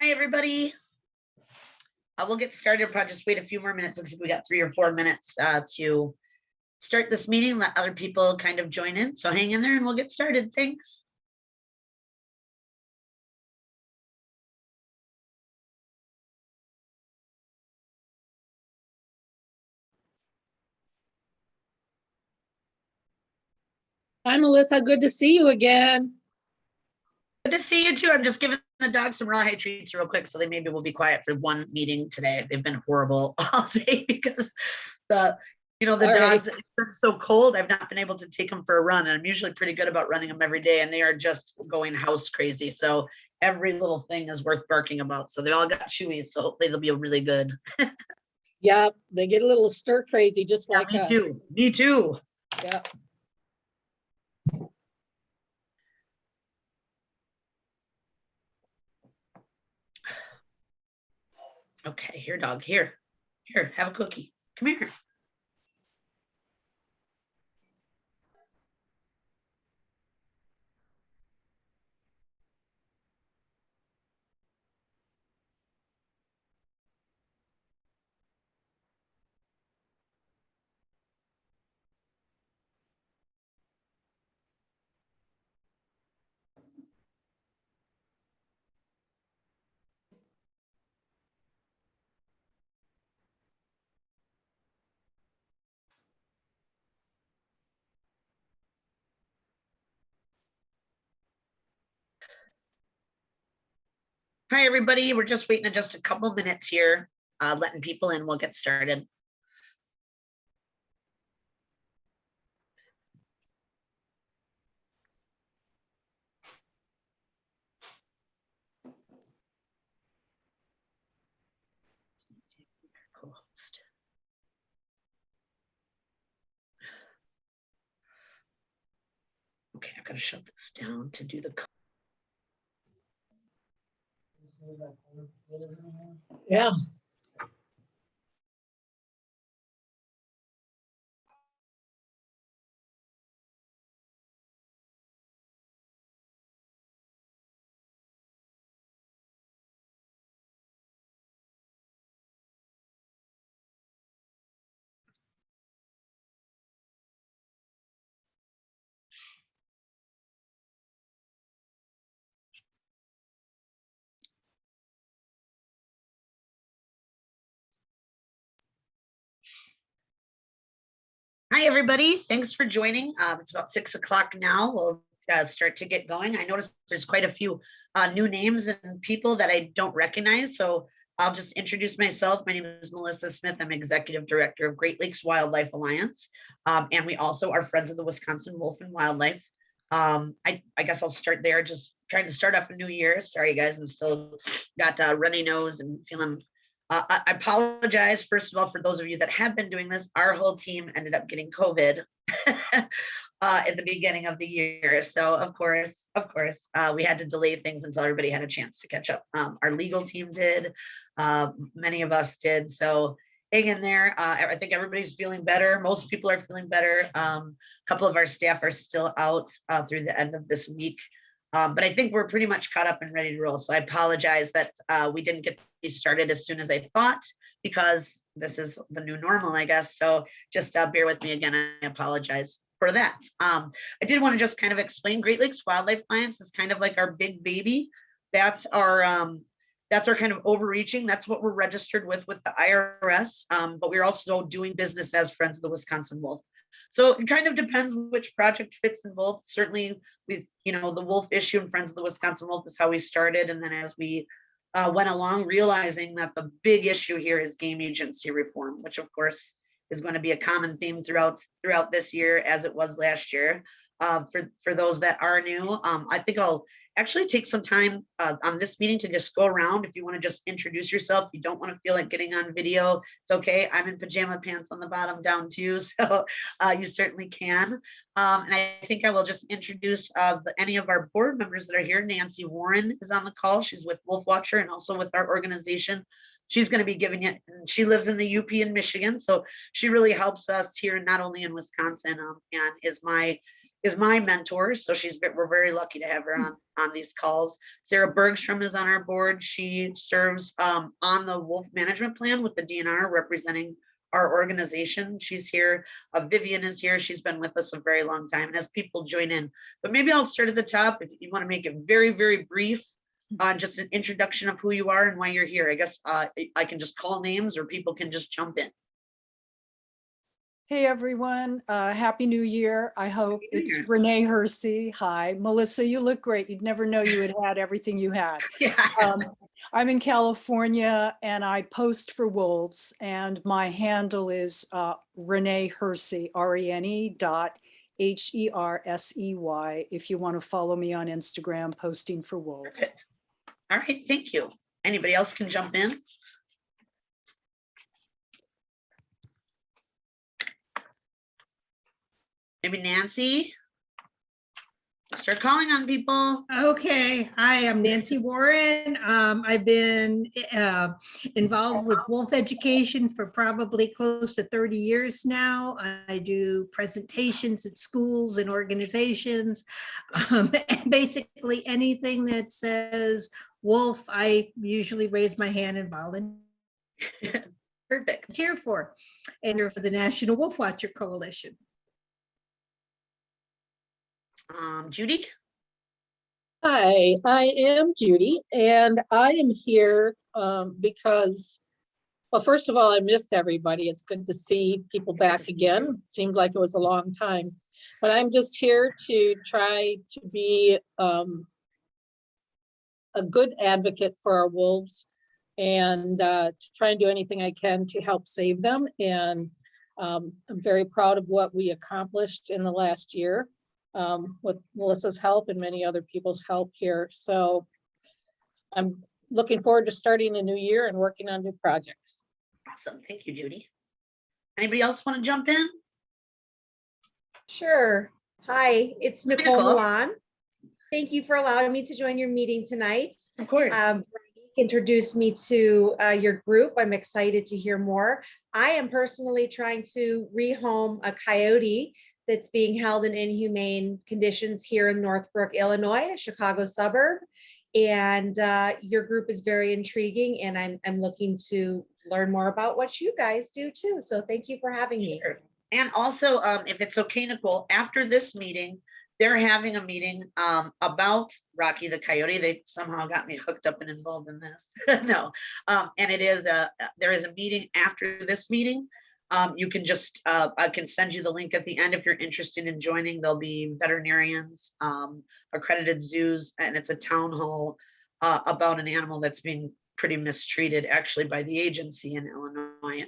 Hi, everybody. We'll get started. Probably just wait a few more minutes. Looks like we got 3 or 4 minutes to start this meeting. Let other people kind of join in. So hang in there and we'll get started. Thanks. Hi, Melissa. Good to see you again. Good to see you too. I'm just giving the dogs some rawhide treats real quick, so they maybe will be quiet for one meeting today. They've been horrible all day because the dogs, it's been so cold. I've not been able to take them for a run, and I'm usually pretty good about running them every day, and they are just going house crazy. So every little thing is worth barking about. So they all got chewy, so hopefully they'll be really good. Yeah, they get a little stir crazy, just like me us. too. Me too. Yeah. Okay, here, dog. Here, have a cookie. Come here. Hi, everybody. We're just waiting just a couple minutes here, letting people in. We'll get started. Okay, I've got to shut this down to do the. Yeah. Hi, everybody. Thanks for joining. It's about 6 o'clock now. We'll start to get going. I noticed there's quite a few new names and people that I don't recognize. So I'll just introduce myself. My name is Melissa Smith. I'm Executive Director of Great Lakes Wildlife Alliance. And we also are Friends of the Wisconsin Wolf and Wildlife. I guess I'll start there, just trying to start off a new year. Sorry, guys. I'm still got a runny nose and feeling I apologize, first of all, for those of you that have been doing this. Our whole team ended up getting COVID at the beginning of the year. So of course, we had to delay things until everybody had a chance to catch up. Our legal team did, many of us did. So hang in there. I think everybody's feeling better. Most people are feeling better. A couple of our staff are still out through the end of this week. But I think we're pretty much caught up and ready to roll. So I apologize that we didn't get these started as soon as I thought, because this is the new normal, I guess. So just bear with me again. I apologize for that. I did want to just kind of explain Great Lakes Wildlife Alliance is kind of like our big baby. That's our kind of overreaching. That's what we're registered with the IRS. But we're also doing business as Friends of the Wisconsin Wolf. So it kind of depends which project fits in both. Certainly with, the wolf issue and Friends of the Wisconsin Wolf is how we started. And then as we went along, realizing that the big issue here is game agency reform, which of course is going to be a common theme throughout this year, as it was last year. For those that are new, I think I'll actually take some time on this meeting to just go around. If you want to just introduce yourself, you don't want to feel like getting on video, it's okay. I'm in pajama pants on the bottom down too, so you certainly can. And I think I will just introduce any of our board members that are here. Nancy Warren is on the call. She's with Wolf Watcher and also with our organization. She's going to be giving it. She lives in the UP in Michigan, so she really helps us here, not only in Wisconsin, and is my is my mentor. So we're very lucky to have her on these calls. Sarah Bergstrom is on our board. She serves on the wolf management plan with the DNR representing our organization. She's here. Vivian is here. She's been with us a very long time, and as people join in. But maybe I'll start at the top. If you want to make it very, very brief, just an introduction of who you are and why you're here. I guess I can just call names or people can just jump in. Hey everyone, Happy New Year. I hope it's Renee Hersey. Hi, Melissa, you look great. You'd never know you had everything you had. Yeah. I'm in California and I post for Wolves, and my handle is Renee Hersey, RENE.HERSEY. If you want to follow me on Instagram, posting for Wolves. Perfect. All right, thank you. Anybody else can jump in? Maybe Nancy. Start calling on people. Okay, hi, I'm Nancy Warren. I've been involved with wolf education for probably close to 30 years now. I do presentations at schools and organizations. And basically anything that says wolf, I usually raise my hand and volunteer Perfect. for. And for the National Wolf Watcher Coalition. Judy. Hi, I am Judy, and I am here because, well, first of all, I missed everybody. It's good to see people back again. Seemed like it was a long time, but I'm just here to try to be a good advocate for our wolves and to try and do anything I can to help save them. And I'm very proud of what we accomplished in the last year. With Melissa's help and many other people's help here. So I'm looking forward to starting a new year and working on new projects. Awesome. Thank you, Judy. Anybody else want to jump in? Sure. Hi, it's Nicole Milan. Thank you for allowing me to join your meeting tonight. Of course. Introduced me to your group. I'm excited to hear more. I am personally trying to rehome a coyote that's being held in inhumane conditions here in Northbrook, Illinois, a Chicago suburb. And your group is very intriguing, and I'm looking to learn more about what you guys do too. So thank you for having me. Sure. And also, if it's okay, Nicole, after this meeting, they're having a meeting about Rocky the Coyote. They somehow got me hooked up and involved in this. No, and there is a meeting after this meeting. You can just, I can send you the link at the end if you're interested in joining. There'll be veterinarians, accredited zoos, and it's a town hall about an animal that's being pretty mistreated actually by the agency in Illinois.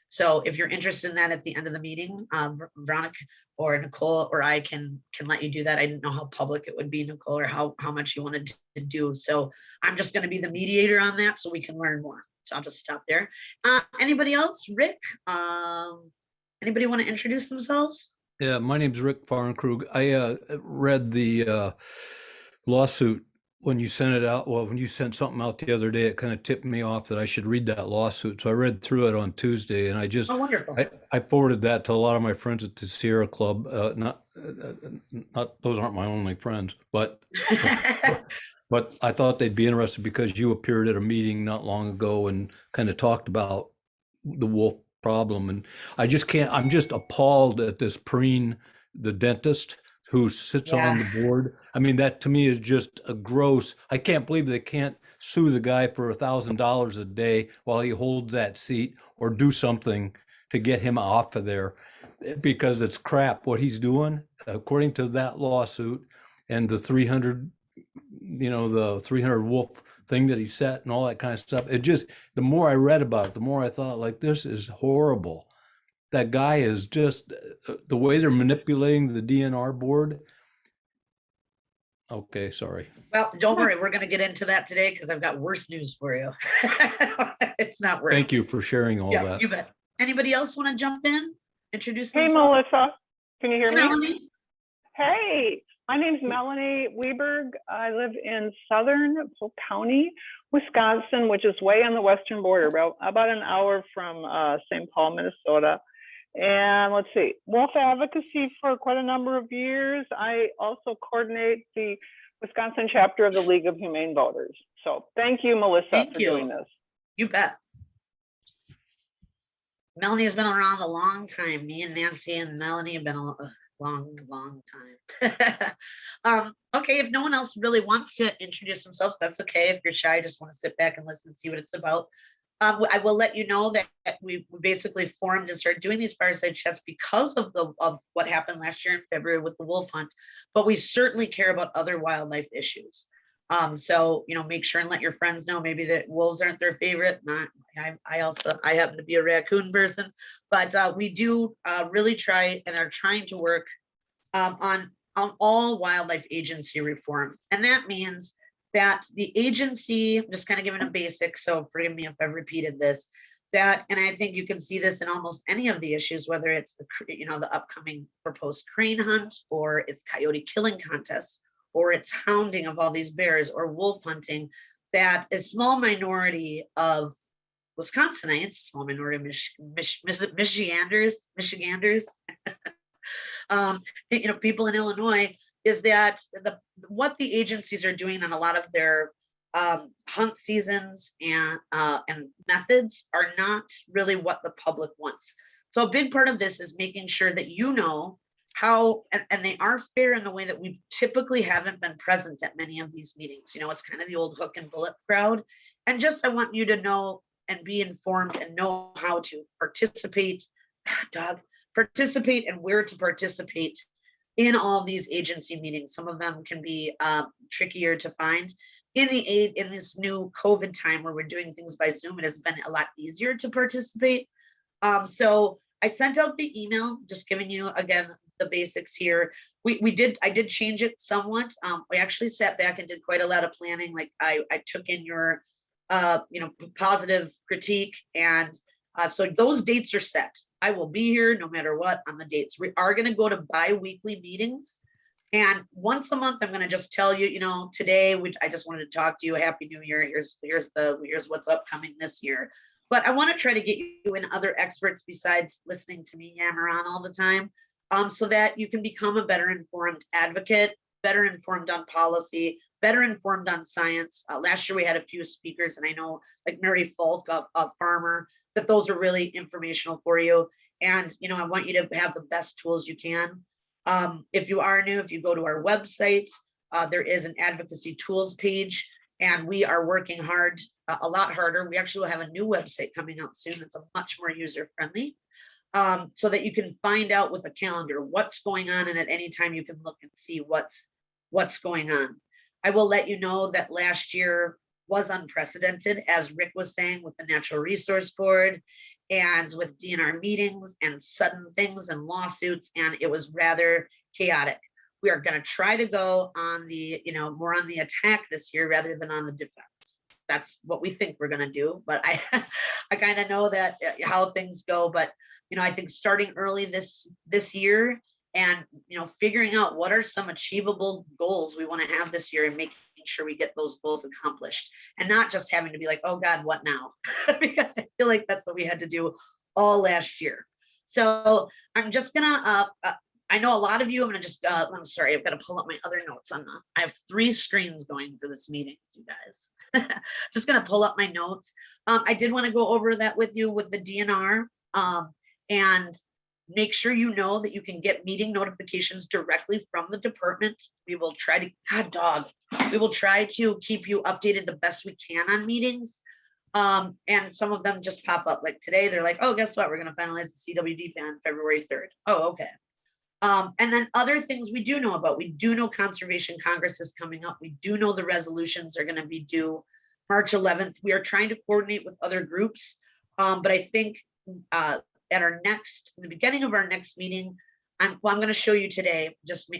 So if you're interested in that at the end of the meeting, Veronica or Nicole or I can let you do that. I didn't know how public it would be, Nicole, or how much you wanted to do. So I'm just going to be the mediator on that so we can learn more. So I'll just stop there. Anybody else? Rick? Anybody want to introduce themselves? Yeah, my name's Rick Farnkrug. I read the lawsuit when you sent it out. Well, when you sent something out the other day, it kind of tipped me off that I should read that lawsuit. So I read through it on Tuesday, and I just I forwarded that to a lot of my friends at the Sierra Club. Not those aren't my only friends, but but I thought they'd be interested because you appeared at a meeting not long ago and kind of talked about the wolf problem. And I just can't, I'm just appalled at this Preen, the dentist who sits on the board. I mean, that to me is just a gross, I can't believe they can't sue the guy for $1,000 a day while he holds that seat or do something to get him off of there, because it's crap what he's doing, according to that lawsuit and the 300, the 300 wolf thing that he set and all that kind of stuff. It just, the more I read about it, the more I thought, like, this is horrible. That guy is just, the way they're manipulating the DNR board. Okay, sorry. Well, don't worry. We're going to get into that today because I've got worse news for you. It's not worse. Thank you for sharing all that. You bet. Anybody else want to jump in? Introduce Hey, themselves? Melissa. Can you hear me? Melanie? Hey, my name's Melanie Weberg. I live in southern Polk County, Wisconsin, which is way on the western border, about an hour from St. Paul, Minnesota. And let's see, wolf advocacy for quite a number of years. I also coordinate the Wisconsin chapter of the League of Humane Voters. So thank you, Melissa, Thank for you. doing this. You bet. Melanie has been around a long time. Me and Nancy and Melanie have been a long time. Okay, if no one else really wants to introduce themselves, that's okay. If you're shy, just want to sit back and listen and see what it's about. I will let you know that we basically formed and started doing these fireside chats because of what happened last year in February with the wolf hunt, but we certainly care about other wildlife issues. So, make sure and let your friends know maybe that wolves aren't their favorite. I happen to be a raccoon person, but we do really try and are trying to work on all wildlife agency reform. And that means that the agency, I'm just kind of giving a basic, so forgive me if I've repeated this, and I think you can see this in almost any of the issues, whether it's the upcoming proposed crane hunt, or it's coyote killing contests, or it's hounding of all these bears, or wolf hunting, that a small minority of Wisconsinites, small minority of Michiganders, people in Illinois, is that what the agencies are doing on a lot of their hunt seasons and methods are not really what the public wants. So a big part of this is making sure that how, and they are fair in the way that we typically haven't been present at many of these meetings. It's kind of the old hook and bullet crowd. And I want you to know and be informed and know how to participate and where to participate in all these agency meetings. Some of them can be trickier to find. In this new COVID time where we're doing things by Zoom, it has been a lot easier to participate. So I sent out the email, just giving you again the basics here. I did change it somewhat. We actually sat back and did quite a lot of planning. Like I took in your positive critique, and so those dates are set. I will be here no matter what on the dates. We are going to go to bi-weekly meetings. And once a month, I'm going to just tell you, today, I just wanted to talk to you. Happy New Year. Here's what's upcoming this year. But I want to try to get you in other experts besides listening to me yammer on all the time, so that you can become a better informed advocate, better informed on policy, better informed on science. Last year, we had a few speakers, and I know like Mary Falk, a farmer, that those are really informational for you. And, I want you to have the best tools you can. If you are new, if you go to our website, there is an advocacy tools page, and we are working hard, a lot harder. We actually will have a new website coming out soon. It's a much more user-friendly, so that you can find out with a calendar what's going on, and at any time you can look and see what's going on. I will let you know that last year was unprecedented, as Rick was saying, with the Natural Resource Board and with DNR meetings and sudden things and lawsuits, and it was rather chaotic. We are going to try to go on the, more on the attack this year rather than on the defense. That's what we think we're going to do, but I kind of know that how things go. But I think starting early this year, and figuring out what are some achievable goals we want to have this year, and making sure we get those goals accomplished, and not just having to be like, oh God, what now? Because I feel like that's what we had to do all last year. So I'm just gonna I know a lot of you, I'm sorry, I've got to pull up my other notes I have 3 screens going for this meeting, you guys. Just gonna pull up my notes. I did want to go over that with you with the DNR, and make sure you know that you can get meeting notifications directly from the department. We will try to keep you updated the best we can on meetings. And some of them just pop up. Like today, they're like, oh, guess what? We're going to finalize the CWD ban February 3rd. Oh, okay. And then other things we do know about. We do know Conservation Congress is coming up. We do know the resolutions are going to be due March 11th. We are trying to coordinate with other groups. But I think at the beginning of our next meeting, I'm going to show you today, just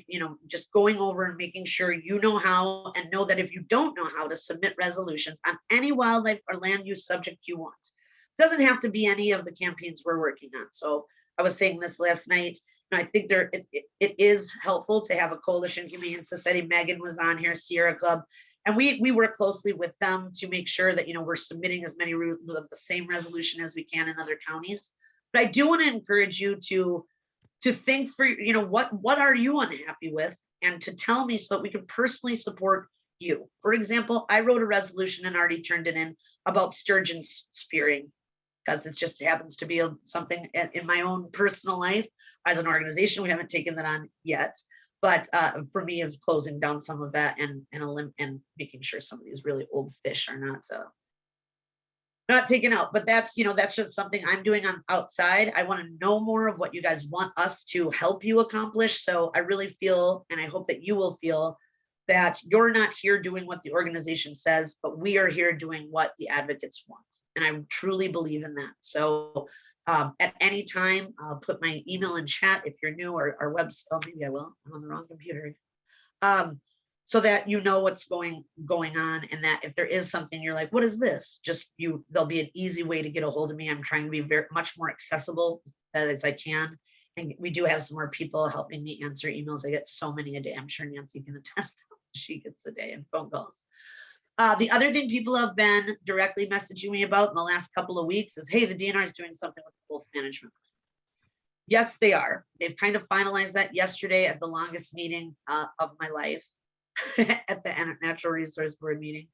going over and making sure you know how, and know that if you don't know how to submit resolutions on any wildlife or land use subject you want, it doesn't have to be any of the campaigns we're working on. So I was saying this last night, and I think it is helpful to have a Coalition Humane Society. Megan was on here, Sierra Club, and we work closely with them to make sure that we're submitting as many of the same resolution as we can in other counties. But I do want to encourage you to think for, what are you unhappy with, and to tell me so that we can personally support you. For example, I wrote a resolution and already turned it in about sturgeon spearing, because it just happens to be something in my own personal life. As an organization, we haven't taken that on yet. But for me, of closing down some of that and making sure some of these really old fish are not taken out. But that's just something I'm doing on outside. I want to know more of what you guys want us to help you accomplish. So I really feel, and I hope that you will feel, that you're not here doing what the organization says, but we are here doing what the advocates want. And I truly believe in that. So at any time, I'll put my email in chat if you're new, or our website. Oh, maybe I will. I'm on the wrong computer. So that you know what's going on, and that if there is something you're like, what is this? There'll be an easy way to get a hold of me. I'm trying to be very much more accessible as I can. And we do have some more people helping me answer emails. I get so many a day. I'm sure Nancy can attest. She gets a day in phone calls. The other thing people have been directly messaging me about in the last couple of weeks is, hey, the DNR is doing something with the wolf management plan. Yes, they are. They've kind of finalized that yesterday at the longest meeting of my life at the Natural Resource Board meeting.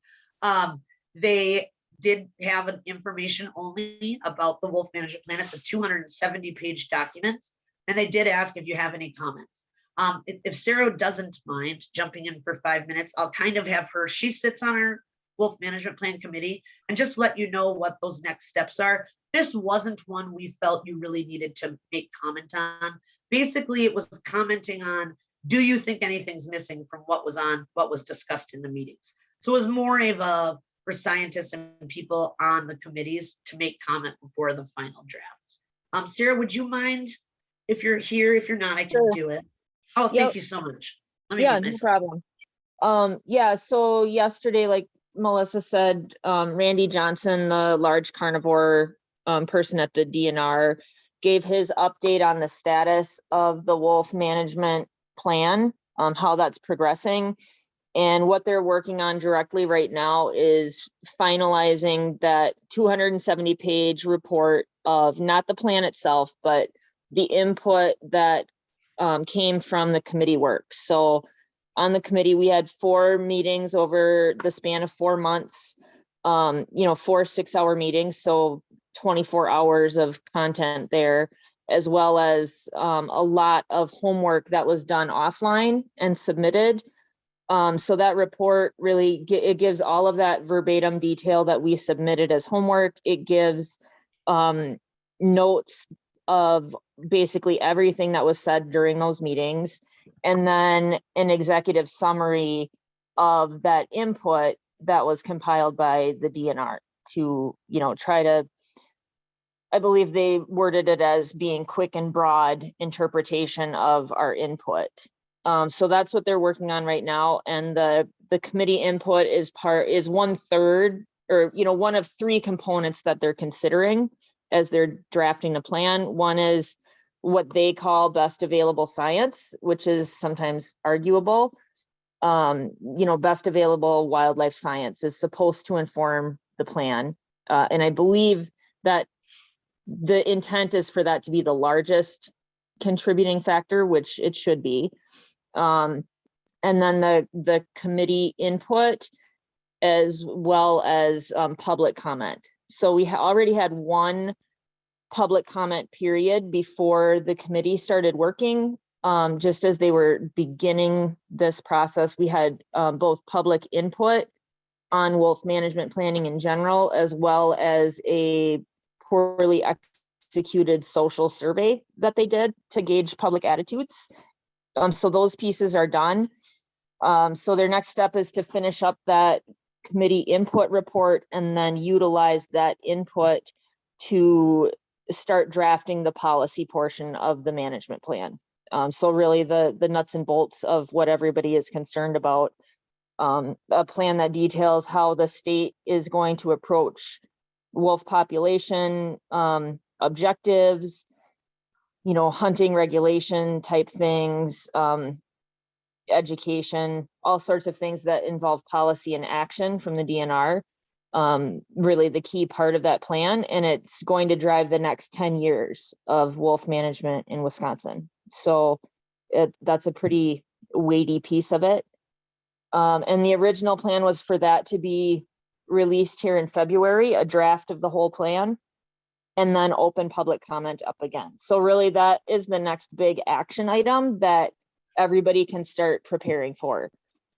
They did have an information only about the wolf management plan. It's a 270-page document. And they did ask if you have any comments. If Sarah doesn't mind jumping in for 5 minutes, I'll kind of have her, she sits on our wolf management plan committee, and just let you know what those next steps are. This wasn't one we felt you really needed to make comment on. Basically, it was commenting on, do you think anything's missing from what was discussed in the meetings? So it was more of for scientists and people on the committees to make comment before the final draft. Sarah, would you mind if you're here? If you're not, I can do it. Oh, thank you so much. Yeah, no problem. Yeah, so yesterday, like Melissa said, Randy Johnson, the large carnivore person at the DNR, gave his update on the status of the wolf management plan, how that's progressing. And what they're working on directly right now is finalizing that 270-page report of not the plan itself, but the input that came from the committee work. So on the committee, we had 4 meetings over the span of 4 months, 4 6-hour meetings. So 24 hours of content there, as well as a lot of homework that was done offline and submitted. So that report really, it gives all of that verbatim detail that we submitted as homework. It gives notes of basically everything that was said during those meetings, and then an executive summary of that input that was compiled by the DNR to, try to, I believe they worded it as being quick and broad interpretation of our input. So that's what they're working on right now. And the committee input is 1/3, or, one of 3 components that they're considering as they're drafting the plan. One is what they call best available science, which is sometimes arguable. Best available wildlife science is supposed to inform the plan. And I believe that the intent is for that to be the largest contributing factor, which it should be. And then the committee input, as well as public comment. So we already had 1 public comment period before the committee started working. Just as they were beginning this process, we had both public input on wolf management planning in general, as well as a poorly executed social survey that they did to gauge public attitudes. So those pieces are done. So their next step is to finish up that committee input report and then utilize that input to start drafting the policy portion of the management plan. So really the nuts and bolts of what everybody is concerned about, a plan that details how the state is going to approach wolf population objectives, hunting regulation type things, education, all sorts of things that involve policy and action from the DNR. really the key part of that plan, and it's going to drive the next 10 years of wolf management in Wisconsin. So that's a pretty weighty piece of it. And the original plan was for that to be released here in February, a draft of the whole plan, and then open public comment up again. So really that is the next big action item that everybody can start preparing for.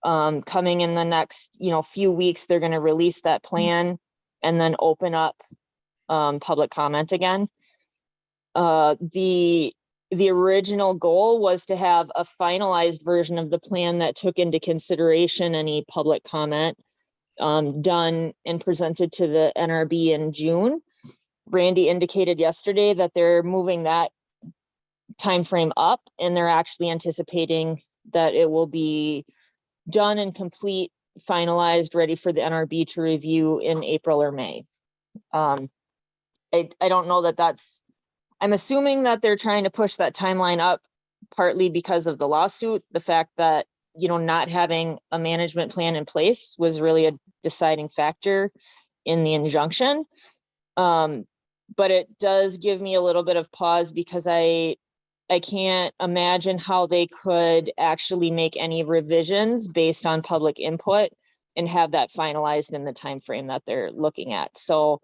Coming in the next, few weeks, they're going to release that plan and then open up public comment again. The original goal was to have a finalized version of the plan that took into consideration any public comment done and presented to the NRB in June. Randy indicated yesterday that they're moving that timeframe up, and they're actually anticipating that it will be done and complete, finalized, ready for the NRB to review in April or May. I don't know that that's, I'm assuming that they're trying to push that timeline up partly because of the lawsuit, the fact that, not having a management plan in place was really a deciding factor in the injunction. But it does give me a little bit of pause because I can't imagine how they could actually make any revisions based on public input and have that finalized in the time frame that they're looking at. So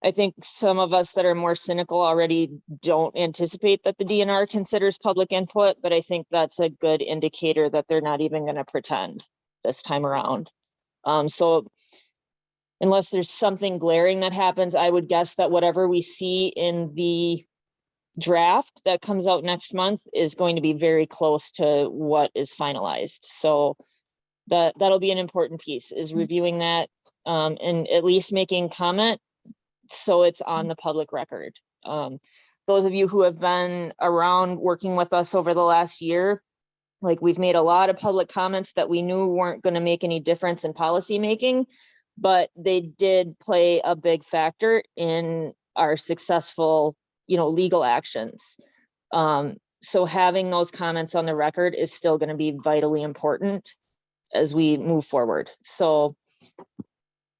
I think some of us that are more cynical already don't anticipate that the DNR considers public input, but I think that's a good indicator that they're not even going to pretend this time around. So unless there's something glaring that happens, I would guess that whatever we see in the draft that comes out next month is going to be very close to what is finalized. So that'll be an important piece, is reviewing that and at least making comment so it's on the public record. Those of you who have been around working with us over the last year, like, we've made a lot of public comments that we knew weren't going to make any difference in policy making, but they did play a big factor in our successful, legal actions. So having those comments on the record is still going to be vitally important as we move forward. So,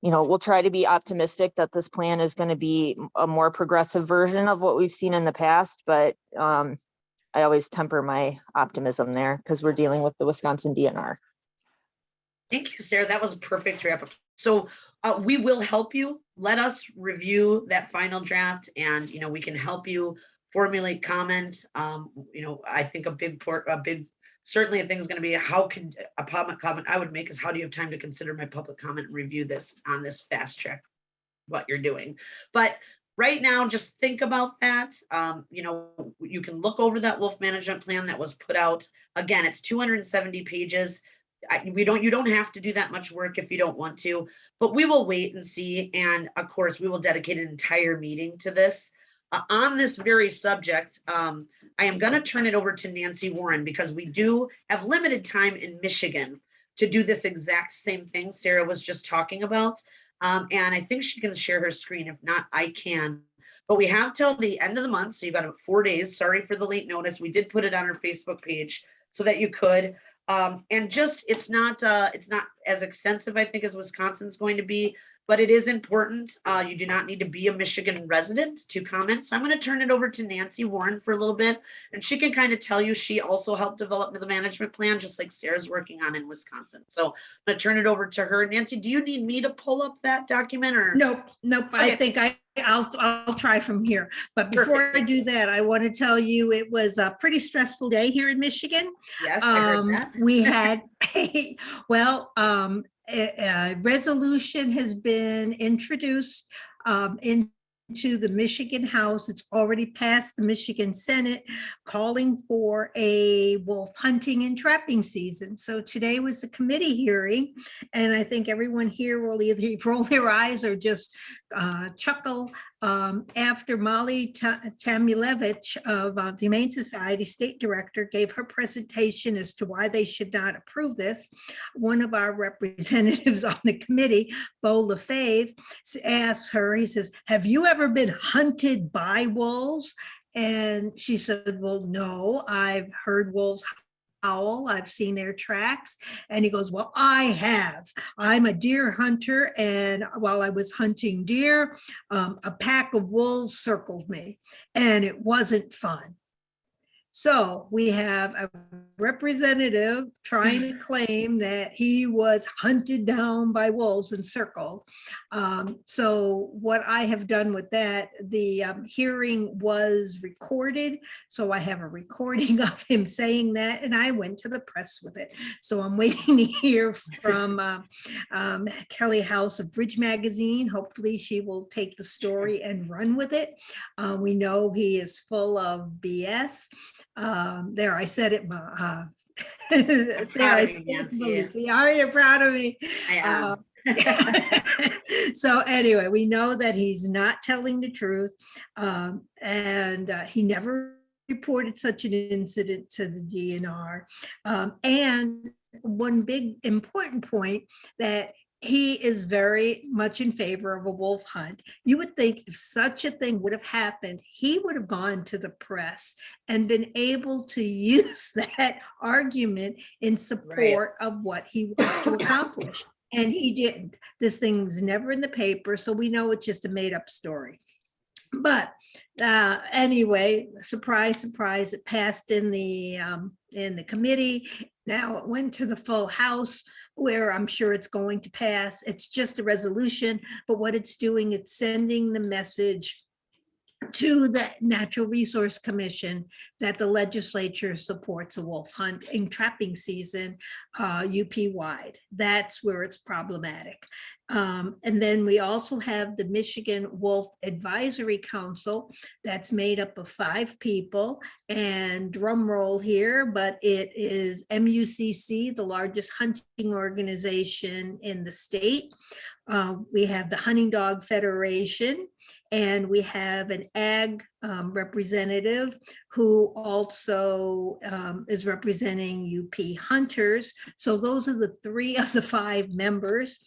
we'll try to be optimistic that this plan is going to be a more progressive version of what we've seen in the past, but I always temper my optimism there because we're dealing with the Wisconsin DNR. Thank you, Sarah. That was a perfect wrap up. So we will help you. Let us review that final draft, and we can help you formulate comment. I think certainly a thing is going to be, how could a public comment I would make is, how do you have time to consider my public comment and review this on this fast track, what you're doing. But right now, just think about that. You can look over that wolf management plan that was put out. Again, it's 270 pages. You don't have to do that much work if you don't want to, but we will wait and see. And of course, we will dedicate an entire meeting to this. On this very subject, I am going to turn it over to Nancy Warren, because we do have limited time in Michigan to do this exact same thing Sarah was just talking about. And I think she can share her screen. If not, I can. But we have till the end of the month, so you've got 4 days. Sorry for the late notice. We did put it on our Facebook page so that you could. And just, it's not as extensive, I think, as Wisconsin's going to be, but it is important. You do not need to be a Michigan resident to comment. So I'm going to turn it over to Nancy Warren for a little bit, and she can kind of tell you, she also helped develop the management plan, just like Sarah's working on in Wisconsin. So I'm going to turn it over to her. Nancy, do you need me to pull up that document, or? Nope. Okay. I think I'll try from here. But before Perfect. I do that, I want to tell you it was a pretty stressful day here in Michigan. Yes, I heard that. We had a resolution has been introduced into the Michigan House. It's already passed the Michigan Senate, calling for a wolf hunting and trapping season. So today was the committee hearing, and I think everyone here will either roll their eyes or just chuckle after Molly Tamulevich of the Humane Society State Director gave her presentation as to why they should not approve this. One of our representatives on the committee, Bo Lefebvre, asked her, he says, "Have you ever been hunted by wolves?" And she said, "Well, no, I've heard wolves owl. I've seen their tracks. And he goes, well, I have. I'm a deer hunter. And while I was hunting deer, a pack of wolves circled me and it wasn't fun. So we have a representative trying to claim that he was hunted down by wolves and circled. So what I have done with that, the hearing was recorded. So I have a recording of him saying that, and I went to the press with it. So I'm waiting to hear from Kelly House of Bridge Magazine. Hopefully she will take the story and run with it. We know he is full of BS. There, I said it. There, I said it. Are you proud of me? I am. So anyway, we know that he's not telling the truth, and he never reported such an incident to the DNR. And one big important point, that he is very much in favor of a wolf hunt. You would think if such a thing would have happened, he would have gone to the press and been able to use that argument in support of what he wants to accomplish. And he didn't. This thing was never in the paper, so we know it's just a made-up story. But anyway, surprise, surprise, it passed in the committee. Now it went to the full House, where I'm sure it's going to pass. It's just a resolution, but what it's doing, it's sending the message to the Natural Resource Commission that the legislature supports a wolf hunt in trapping season, UP-wide. That's where it's problematic. And then we also have the Michigan Wolf Advisory Council that's made up of 5 people, and drum roll here, but it is MUCC, the largest hunting organization in the state. We have the Hunting Dog Federation, and we have an ag representative who also is representing UP hunters. So those are the 3 of the 5 members.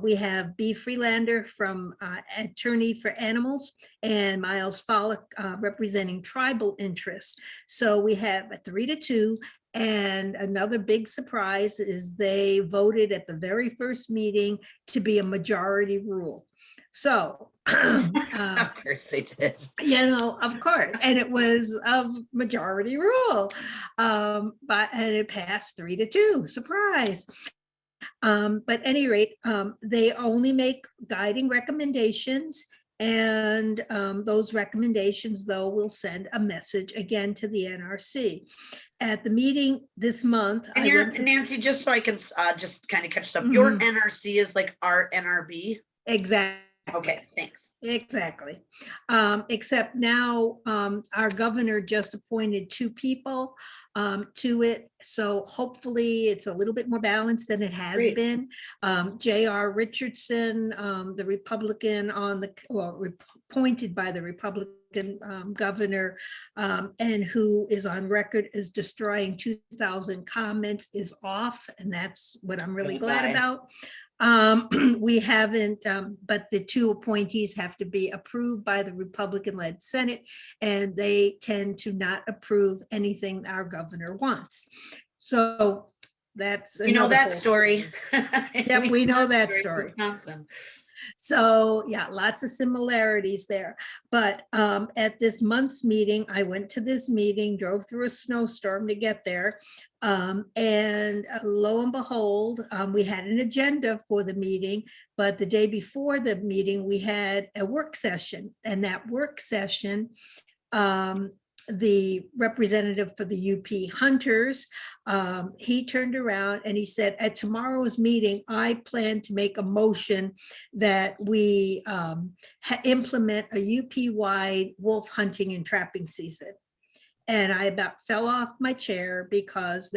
We have B. Freelander from Attorney for Animals, and Miles Follick representing tribal interests. So we have a 3-2. And another big surprise is they voted at the very first meeting to be a majority rule. So, Of course they did. you know, of course, and it was a majority rule, and it passed 3-2. Surprise. But at any rate, they only make guiding recommendations. And those recommendations, though, will send a message again to the NRC. At the meeting this month, And you're, Nancy, just so I can just kind of catch up, your NRC is like our NRB? Exactly. Okay, thanks. Exactly. Except now our governor just appointed 2 people to it. So hopefully it's a little bit more balanced than it has been. J.R. Richardson, the Republican on the, well, appointed by the Republican governor, and who is on record as destroying 2,000 comments, is off. And that's what I'm really glad about. We haven't, but the 2 appointees have to be approved by the Republican-led Senate, and they tend to not approve anything our governor wants. So that's, you know that story. Yep, we know that story. So yeah, lots of similarities there. But at this month's meeting, I went to this meeting, drove through a snowstorm to get there. And lo and behold, we had an agenda for the meeting, but the day before the meeting, we had a work session. And that work session, the representative for the UP hunters, he turned around and he said, at tomorrow's meeting, I plan to make a motion that we implement a UP-wide wolf hunting and trapping season. And I about fell off my chair because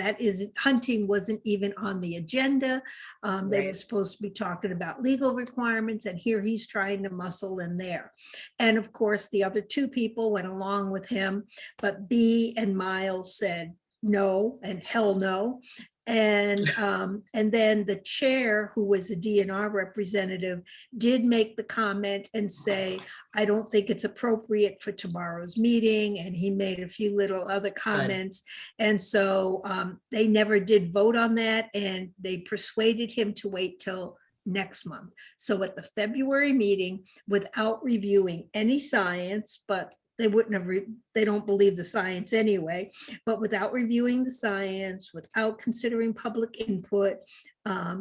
hunting wasn't even on the agenda. They were supposed to be talking about legal requirements, and here he's trying to muscle in there. And of course, the other 2 people went along with him, but B and Miles said no and hell no. And then the chair, who was a DNR representative, did make the comment and say, I don't think it's appropriate for tomorrow's meeting. And he made a few little other comments. And so they never did vote on that, and they persuaded him to wait till next month. So at the February meeting, without reviewing any science, but they wouldn't have, they don't believe the science anyway, but without reviewing the science, without considering public input,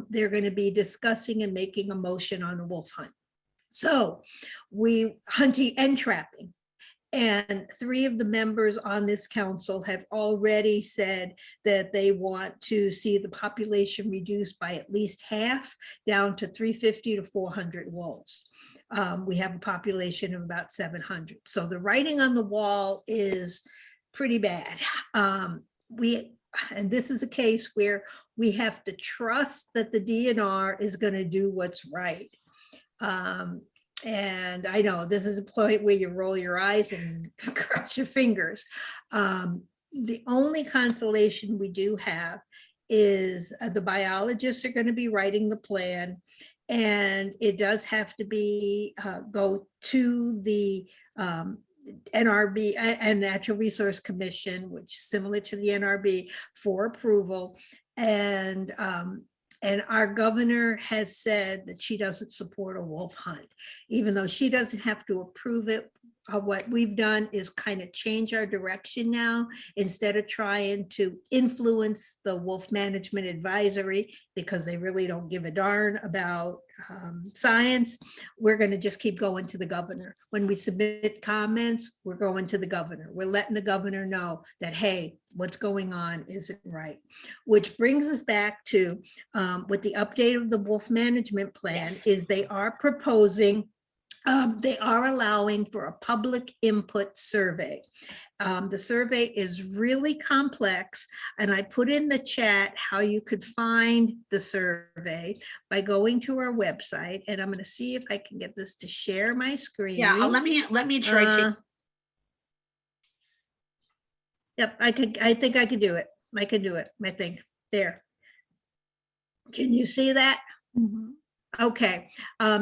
they're going to be discussing and making a motion on a wolf hunt. So hunting and trapping. And 3 of the members on this council have already said that they want to see the population reduced by at least half, down to 350 to 400 wolves. We have a population of about 700. So the writing on the wall is pretty bad. And this is a case where we have to trust that the DNR is going to do what's right. And I know this is a point where you roll your eyes and cross your fingers. The only consolation we do have is the biologists are going to be writing the plan, and it does have to be go to the NRB and Natural Resource Commission, which is similar to the NRB, for approval. And our governor has said that she doesn't support a wolf hunt, even though she doesn't have to approve it. What we've done is kind of change our direction now. Instead of trying to influence the Wolf Management Advisory, because they really don't give a darn about science, we're going to just keep going to the governor. When we submit comments, we're going to the governor. We're letting the governor know that, hey, what's going on isn't right. Which brings us back to with the update of the Wolf Management Plan, is they are proposing, they are allowing for a public input survey. The survey is really complex, and I put in the chat how you could find the survey by going to our website. And I'm going to see if I can get this to share my screen. Yeah, let me try to. Yep, I think I could do it. I can do it. I think there. Can you see that? Mhm. Okay,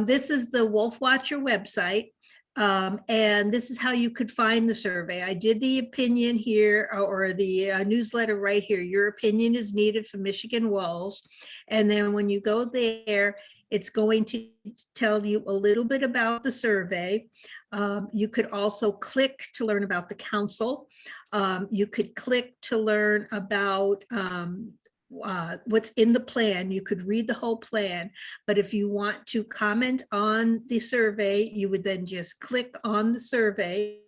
this is the Wolf Watcher website, and this is how you could find the survey. I did the opinion here, or the newsletter right here. Your opinion is needed for Michigan wolves. And then when you go there, it's going to tell you a little bit about the survey. You could also click to learn about the council. You could click to learn about what's in the plan. You could read the whole plan, but if you want to comment on the survey, you would then just click on the survey,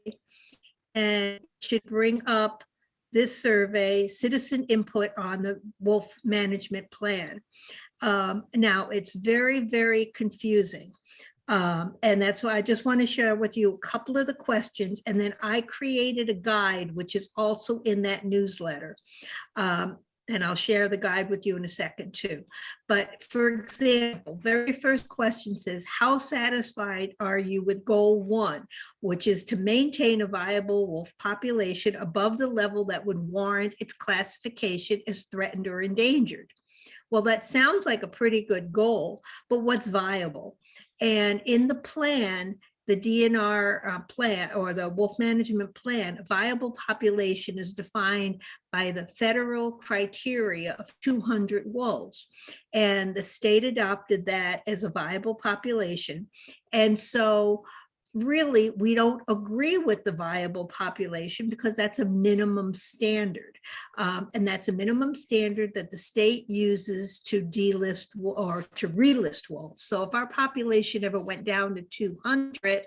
and it should bring up this survey, citizen input on the Wolf Management Plan. Now it's very, very confusing. And that's why I just want to share with you a couple of the questions, and then I created a guide, which is also in that newsletter. And I'll share the guide with you in a second too. But for example, very first question says, how satisfied are you with goal 1, which is to maintain a viable wolf population above the level that would warrant its classification as threatened or endangered? Well, that sounds like a pretty good goal, but what's viable? And in the plan, the DNR plan, or the Wolf Management Plan, a viable population is defined by the federal criteria of 200 wolves. And the state adopted that as a viable population. And so really, we don't agree with the viable population because that's a minimum standard. And that's a minimum standard that the state uses to delist or to relist wolves. So if our population ever went down to 200,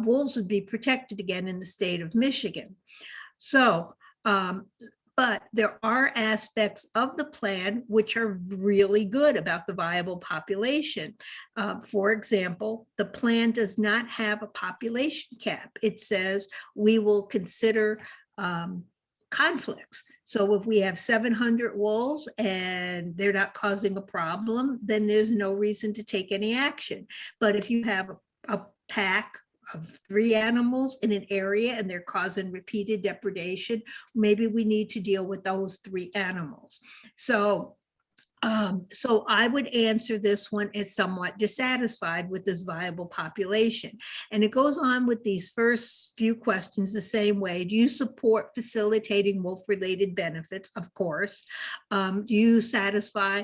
wolves would be protected again in the state of Michigan. So, but there are aspects of the plan which are really good about the viable population. For example, the plan does not have a population cap. It says we will consider conflicts. So if we have 700 wolves and they're not causing a problem, then there's no reason to take any action. But if you have a pack of 3 animals in an area and they're causing repeated depredation, maybe we need to deal with those 3 animals. So I would answer this one as somewhat dissatisfied with this viable population. And it goes on with these first few questions the same way. Do you support facilitating wolf-related benefits? Of course. Do you satisfy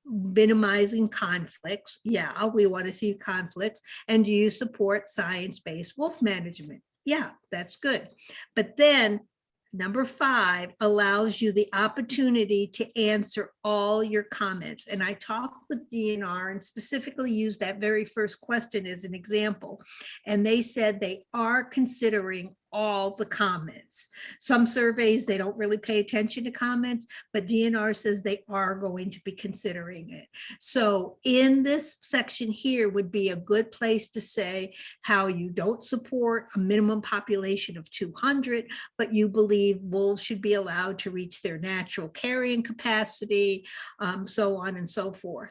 minimizing conflicts? Yeah, we want to see conflicts. And do you support science-based wolf management? Yeah, that's good. But then number 5 allows you the opportunity to answer all your comments. And I talked with DNR and specifically used that very first question as an example. And they said they are considering all the comments. Some surveys, they don't really pay attention to comments, but DNR says they are going to be considering it. So in this section here would be a good place to say how you don't support a minimum population of 200, but you believe wolves should be allowed to reach their natural carrying capacity, so on and so forth.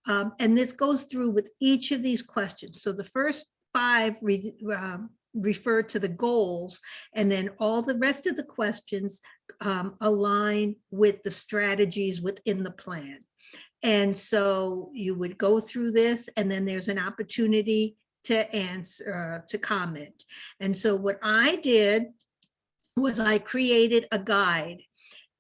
And this goes through with each of these questions. So the first 5 refer to the goals, and then all the rest of the questions align with the strategies within the plan. And so you would go through this, and then there's an opportunity to answer, to comment. And so what I did was I created a guide.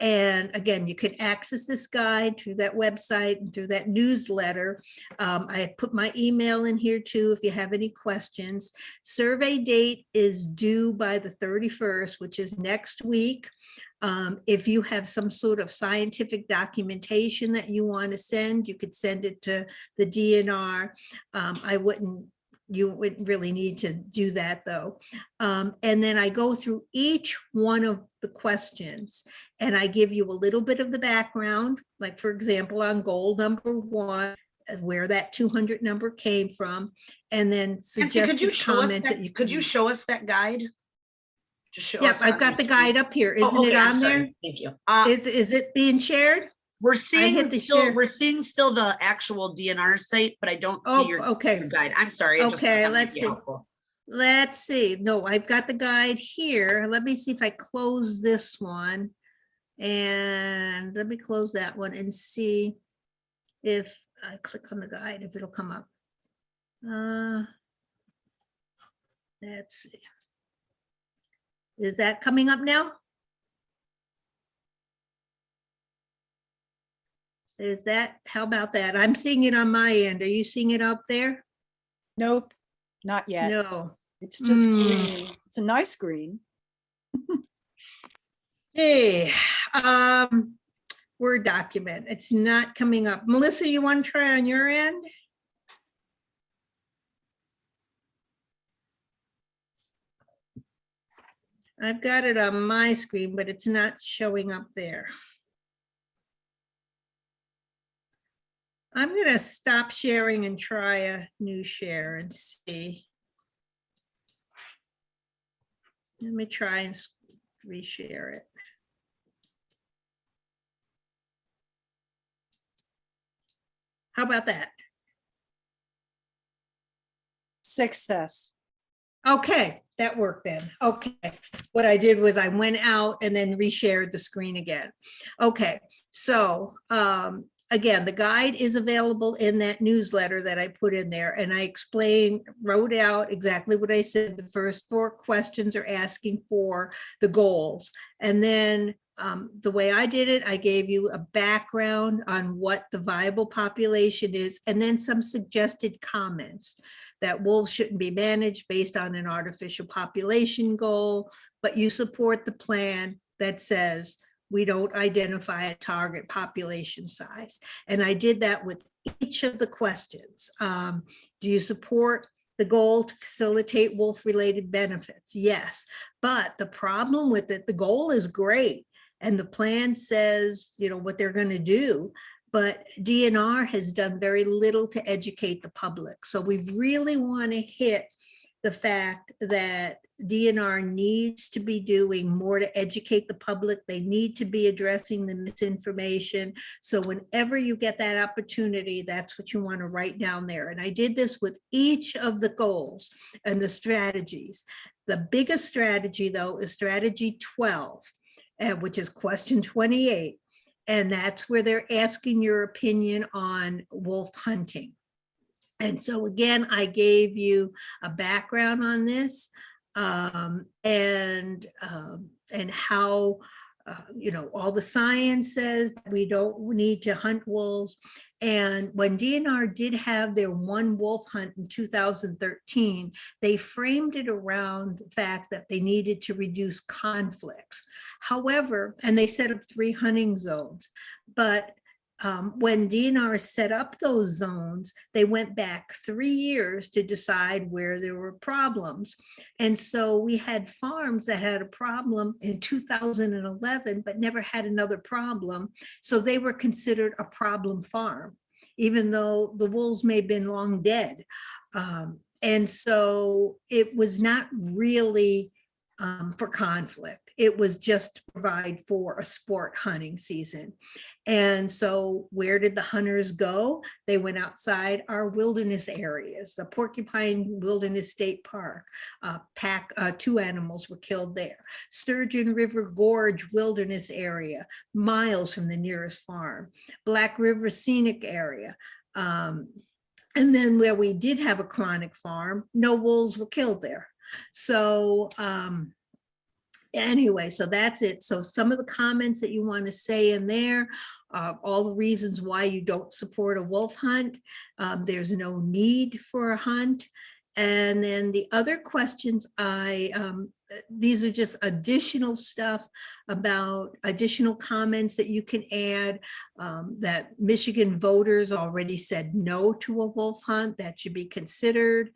And again, you could access this guide through that website and through that newsletter. I put my email in here too, if you have any questions. Survey date is due by the 31st, which is next week. If you have some sort of scientific documentation that you want to send, you could send it to the DNR. You wouldn't really need to do that though. And then I go through each one of the questions and I give you a little bit of the background, like for example, on goal number 1, where that 200 number came from, and then suggested comments that you could you show us that guide? Just show Yes, us I've on got the YouTube. guide up here. Isn't Oh, okay, it I'm on sorry. there? Thank you. Is it being shared? We're seeing hit the still, share. we're seeing still the actual DNR site, but I don't see Oh, your okay. guide. I'm sorry. I just thought Okay, that might let's be see. helpful. Let's see. No, I've got the guide here. Let me see if I close this one. And let me close that one and see if I click on the guide, if it'll come up. Let's see. Is that coming up now? Is that, how about that? I'm seeing it on my end. Are you seeing it up there? Nope, not yet. No. It's just green. It's a nice green. Hey, Word document. It's not coming up. Melissa, you want to try on your end? I've got it on my screen, but it's not showing up there. I'm going to stop sharing and try a new share and see. Let me try and reshare it. How about that? Success. Okay, that worked then. Okay, what I did was I went out and then reshared the screen again. Okay, so again, the guide is available in that newsletter that I put in there, and I explained, wrote out exactly what I said. The first 4 questions are asking for the goals. And then the way I did it, I gave you a background on what the viable population is, and then some suggested comments that wolves shouldn't be managed based on an artificial population goal, but you support the plan that says we don't identify a target population size. And I did that with each of the questions. Do you support the goal to facilitate wolf-related benefits? Yes, but the problem with it, the goal is great, and the plan says, you know, what they're going to do, but DNR has done very little to educate the public. So we really want to hit the fact that DNR needs to be doing more to educate the public. They need to be addressing the misinformation. So whenever you get that opportunity, that's what you want to write down there. And I did this with each of the goals and the strategies. The biggest strategy, though, is strategy 12, which is question 28. And that's where they're asking your opinion on wolf hunting. And so again, I gave you a background on this and how, all the science says that we don't need to hunt wolves. And when DNR did have their one wolf hunt in 2013, they framed it around the fact that they needed to reduce conflicts. However, and they set up 3 hunting zones, but when DNR set up those zones, they went back 3 years to decide where there were problems. And so we had farms that had a problem in 2011, but never had another problem. So they were considered a problem farm, even though the wolves may have been long dead. And so it was not really for conflict. It was just to provide for a sport hunting season. And so where did the hunters go? They went outside our wilderness areas, the Porcupine Wilderness State Park. 2 animals were killed there. Sturgeon River Gorge Wilderness Area, miles from the nearest farm. Black River Scenic Area. And then where we did have a chronic farm, no wolves were killed there. So anyway, so that's it. So some of the comments that you want to say in there, all the reasons why you don't support a wolf hunt. There's no need for a hunt. And then the other questions, these are just additional stuff about additional comments that you can add, that Michigan voters already said no to a wolf hunt, that should be considered,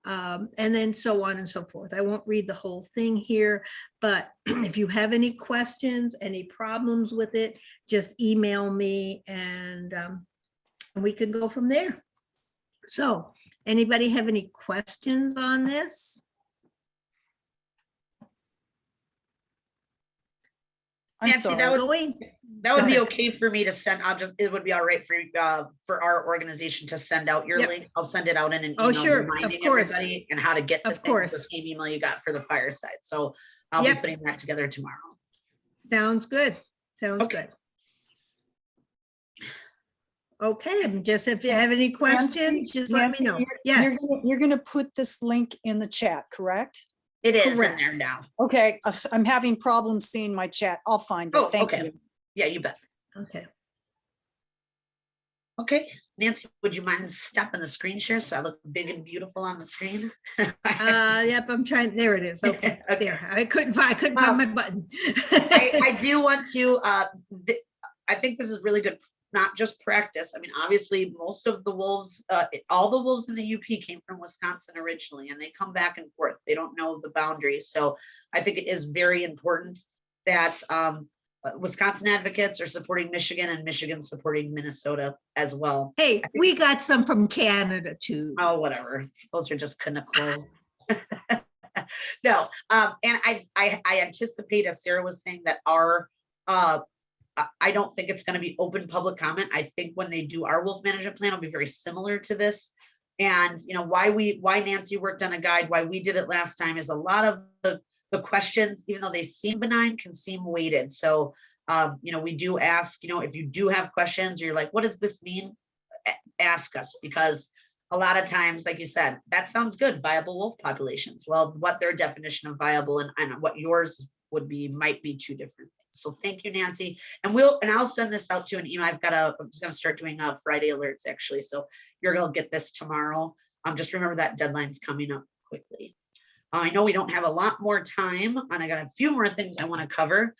and then so on and so forth. I won't read the whole thing here, but if you have any questions, any problems with it, just email me and we can go from there. So anybody have any questions on this? I'm Nancy, sorry. that would be okay for me to send. It would be all right for our organization to send out your link. I'll send it out in an email reminding everybody and how to get to things, the same email you got for the Fireside. So I'll be putting that together tomorrow. Sounds good. Sounds good. Okay, just if you have any questions, just let me know. Yes. You're going to put this link in the chat, correct? It is in there now. Okay, I'm having problems seeing my chat. I'll find it. Thank you. Yeah, you bet. Okay. Okay, Nancy, would you mind stopping the screen share so I look big and beautiful on the screen? Yep, I'm trying. There it is. Okay, there. I couldn't find my button. I do want to. I think this is really good. Not just practice. I mean, obviously, most of the wolves, all the wolves in the UP came from Wisconsin originally, and they come back and forth. They don't know the boundaries. So I think it is very important that Wisconsin advocates are supporting Michigan and Michigan supporting Minnesota as well. Hey, we got some from Canada too. Oh, whatever. Those are just connected. No, and I anticipate, as Sarah was saying, that our I don't think it's going to be open public comment. I think when they do our wolf management plan, it'll be very similar to this. And why Nancy worked on a guide, why we did it last time, is a lot of the questions, even though they seem benign, can seem weighted. So we do ask, if you do have questions, or you're like, what does this mean? Ask us, because a lot of times, like you said, that sounds good, viable wolf populations. Well, what their definition of viable and what yours would be might be two different things. So thank you, Nancy. And I'll send this out to an email. I'm just going to start doing Friday alerts, actually. So you're going to get this tomorrow. Just remember that deadline's coming up quickly. I know we don't have a lot more time, and I got a few more things I want to cover.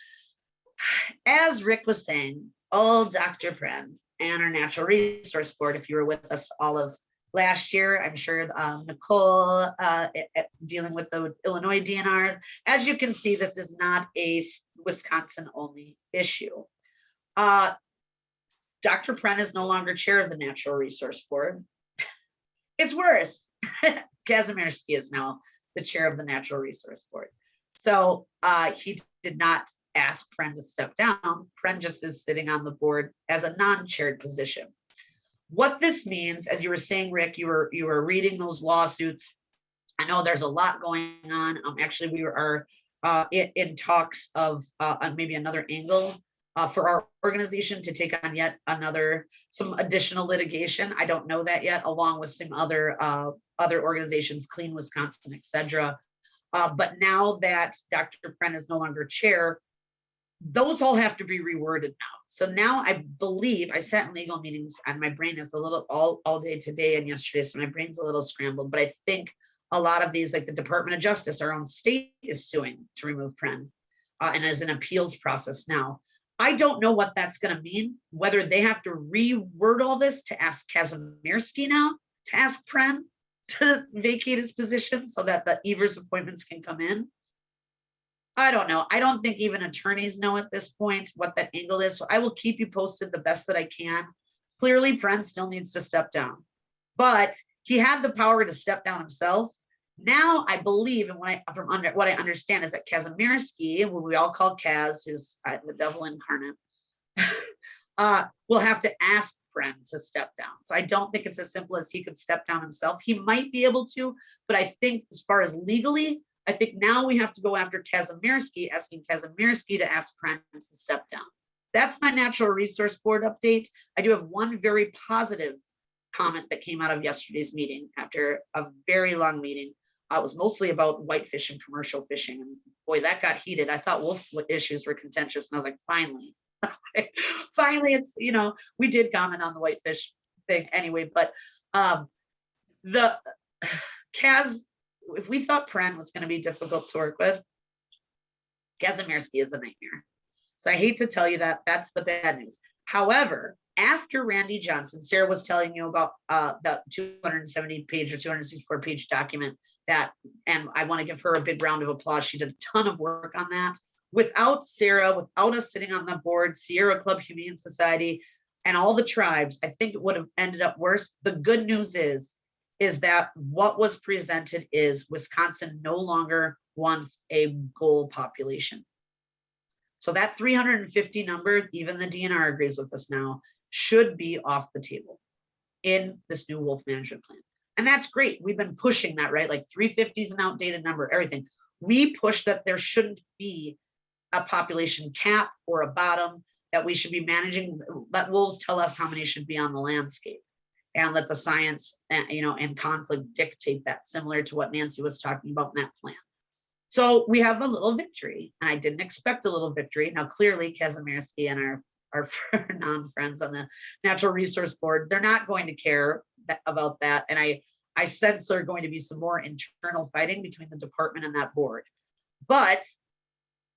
As Rick was saying, old Dr. Pren and our Natural Resource Board, if you were with us all of last year, I'm sure Nicole dealing with the Illinois DNR. As you can see, this is not a Wisconsin only issue. Dr. Pren is no longer chair of the Natural Resource Board. It's worse. Kazimierski is now the chair of the Natural Resource Board. So he did not ask Pren to step down. Pren just is sitting on the board as a non-chaired position. What this means, as you were saying, Rick, you were reading those lawsuits. I know there's a lot going on. Actually, we are in talks of maybe another angle for our organization to take on yet some additional litigation. I don't know that yet, along with some other organizations, Clean Wisconsin, et cetera. But now that Dr. Pren is no longer chair, those all have to be reworded now. So now I believe I sat in legal meetings and my brain is a little all day today and yesterday. So my brain's a little scrambled, but I think a lot of these, like the Department of Justice, our own state is suing to remove Pren and as an appeals process now. I don't know what that's going to mean, whether they have to reword all this to ask Kazimierski now to ask Pren to vacate his position so that the Evers appointments can come in. I don't know. I don't think even attorneys know at this point what that angle is. So I will keep you posted the best that I can. Clearly, Pren still needs to step down, but he had the power to step down himself. Now I believe, and what I understand is that Kazimierski, who we all call Kaz, who's the devil incarnate, will have to ask Pren to step down. So I don't think it's as simple as he could step down himself. He might be able to, but I think as far as legally, I think now we have to go after Kazimierski, asking Kazimierski to ask Pren to step down. That's my Natural Resource Board update. I do have one very positive comment that came out of yesterday's meeting after a very long meeting. It was mostly about whitefish and commercial fishing. And boy, that got heated. I thought wolf issues were contentious. And I was like, finally, it's, we did comment on the whitefish thing anyway, but the Kaz, if we thought Pren was going to be difficult to work with, Kazimierski is a nightmare. So I hate to tell you that that's the bad news. However, after Randy Johnson, Sarah was telling you about the 270-page or 264-page document and I want to give her a big round of applause. She did a ton of work on that. Without Sarah, without us sitting on the board, Sierra Club Humane Society, and all the tribes, I think it would have ended up worse. The good news is that what was presented is Wisconsin no longer wants a goal population. So that 350 number, even the DNR agrees with us now, should be off the table in this new wolf management plan. And that's great. We've been pushing that, right? Like 350 is an outdated number, everything. We push that there shouldn't be a population cap or a bottom, that we should be managing. Let wolves tell us how many should be on the landscape, and let the science, and conflict dictate that, similar to what Nancy was talking about in that plan. So we have a little victory, and I didn't expect a little victory. Now, clearly, Kazimierski and our non-friends on the Natural Resource Board, they're not going to care about that. And I sense there are going to be some more internal fighting between the department and that board. But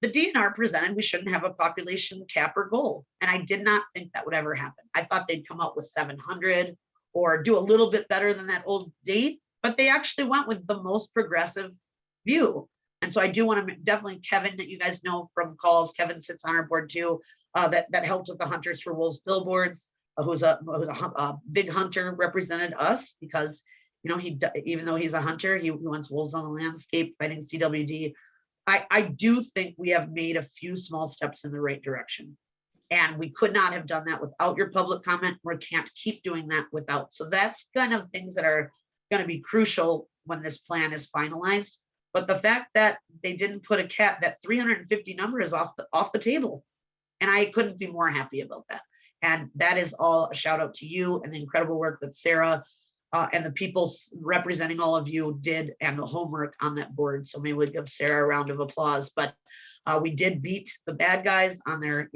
the DNR presented we shouldn't have a population cap or goal. And I did not think that would ever happen. I thought they'd come up with 700 or do a little bit better than that old date, but they actually went with the most progressive view. And so I do want to definitely, Kevin, that you guys know from calls, Kevin sits on our board too, that helped with the Hunters for Wolves billboards, who's a big hunter, represented us because, even though he's a hunter, he wants wolves on the landscape, fighting CWD. I do think we have made a few small steps in the right direction. And we could not have done that without your public comment. We can't keep doing that without. So that's kind of things that are going to be crucial when this plan is finalized. But the fact that they didn't put a cap, that 350 number is off the table. And I couldn't be more happy about that. And that is all a shout out to you and the incredible work that Sarah and the people representing all of you did, and the homework on that board. So maybe we'll give Sarah a round of applause. But we did beat the bad guys on their,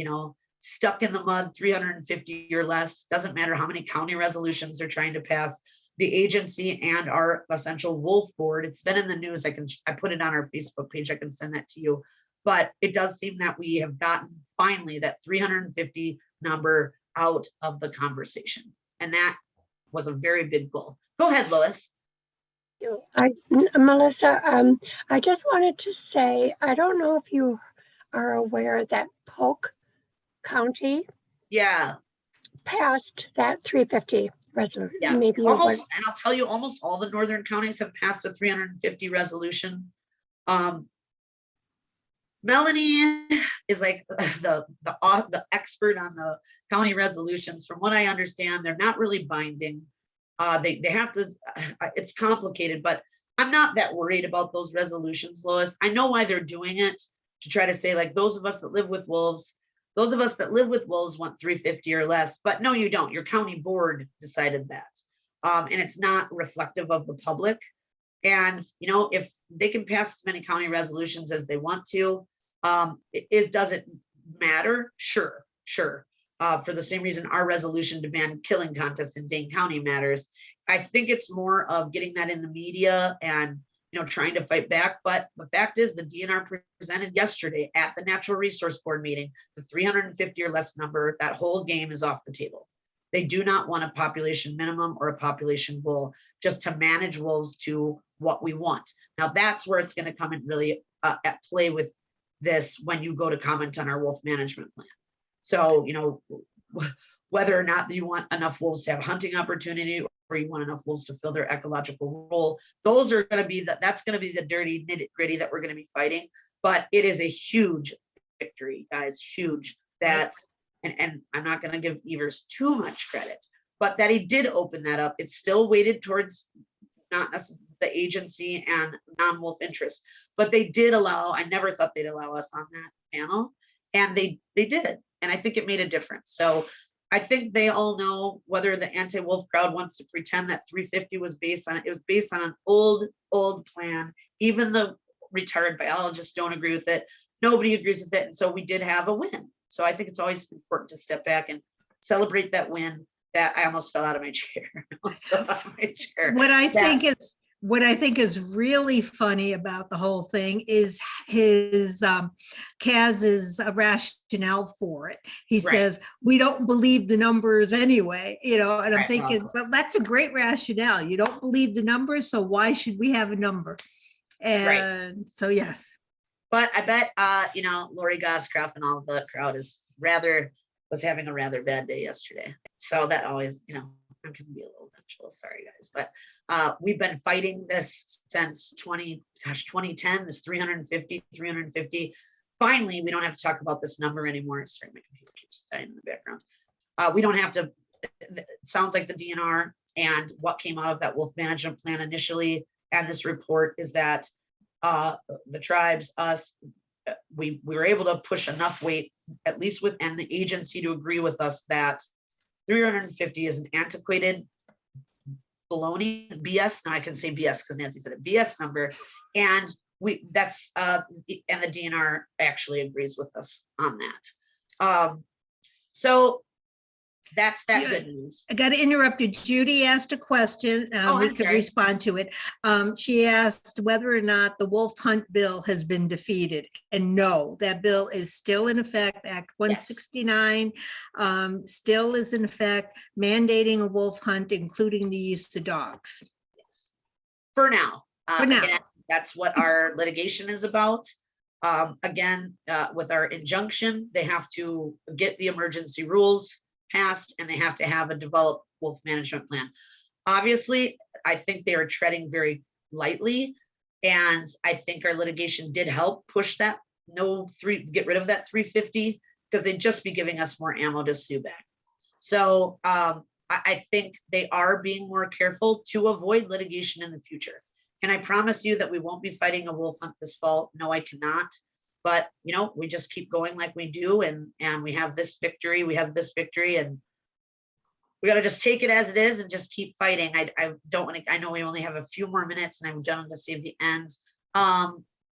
stuck in the mud, 350 or less. Doesn't matter how many county resolutions they're trying to pass. The agency and our essential wolf board, it's been in the news. I put it on our Facebook page. I can send that to you. But it does seem that we have gotten finally that 350 number out of the conversation. And that was a very big goal. Go ahead, Lois. Melissa, I just wanted to say, I don't know if you are aware that Polk County passed that 350. resolution? Yeah, Maybe almost, and I'll tell you, almost all the northern counties have passed a 350 resolution. Melanie is like the expert on the county resolutions. From what I understand, they're not really binding. They have to, it's complicated, but I'm not that worried about those resolutions, Lois. I know why they're doing it, to try to say, like, those of us that live with wolves, want 350 or less, but no, you don't. Your county board decided that. And it's not reflective of the public. And, you know, if they can pass as many county resolutions as they want to, it doesn't matter. Sure. For the same reason our resolution to ban killing contests in Dane County matters. I think it's more of getting that in the media and, you know, trying to fight back. But the fact is, the DNR presented yesterday at the Natural Resource Board meeting, the 350 or less number, that whole game is off the table. They do not want a population minimum or a population goal, just to manage wolves to what we want. Now that's where it's going to come in really at play with this when you go to comment on our wolf management plan. So, you know, whether or not you want enough wolves to have hunting opportunity, or you want enough wolves to fill their ecological role, those are going to be that's going to be the dirty nitty gritty that we're going to be fighting. But it is a huge victory, guys, huge. That, and I'm not going to give Evers too much credit, but that he did open that up. It's still weighted towards not necessarily the agency and non-wolf interests, but they did allow, I never thought they'd allow us on that panel, and they did. And I think it made a difference. So I think they all know, whether the anti-wolf crowd wants to pretend that 350 was based on it, was based on an old plan. Even the retired biologists don't agree with it. Nobody agrees with it. And so we did have a win. So I think it's always important to step back and celebrate that win. That I almost fell out of my chair. What I think is really funny about the whole thing is his Kaz's rationale for it. He says, we don't believe the numbers anyway, you know, and I'm thinking, well, that's a great rationale. You don't believe the numbers, so why should we have a number? And so, yes. But I bet, you know, Lori Goscroft and all the crowd was having a rather bad day yesterday. So that always, you know, I'm going to be a little vengeful. Sorry, guys. But we've been fighting this since 2010, this 350. Finally, we don't have to talk about this number anymore. Sorry, my computer keeps dying in the background. We don't have to, it sounds like the DNR and what came out of that wolf management plan initially, and this report, is that the tribes, us, we were able to push enough weight, at least within the agency, to agree with us that 350 is an antiquated baloney, BS. Now I can say BS because Nancy said it, BS number. And that's and the DNR actually agrees with us on that. So that's that good news. I got to interrupt you. Judy asked a question. We could respond to it. She asked whether or not the wolf hunt bill has been defeated. And no, that bill is still in effect. Act 169 still is in effect, mandating a wolf hunt, including the use of dogs. Yes. For now. Again, that's what our litigation is about. Again, with our injunction, they have to get the emergency rules passed, and they have to have a developed wolf management plan. Obviously, I think they are treading very lightly, and I think our litigation did help push that get rid of that 350, because they'd just be giving us more ammo to sue back. So I think they are being more careful to avoid litigation in the future. Can I promise you that we won't be fighting a wolf hunt this fall? No, I cannot. But, you know, we just keep going like we do, and we have this victory, and we got to just take it as it is and just keep fighting. I don't want to, I know we only have a few more minutes, and I'm done to save the end.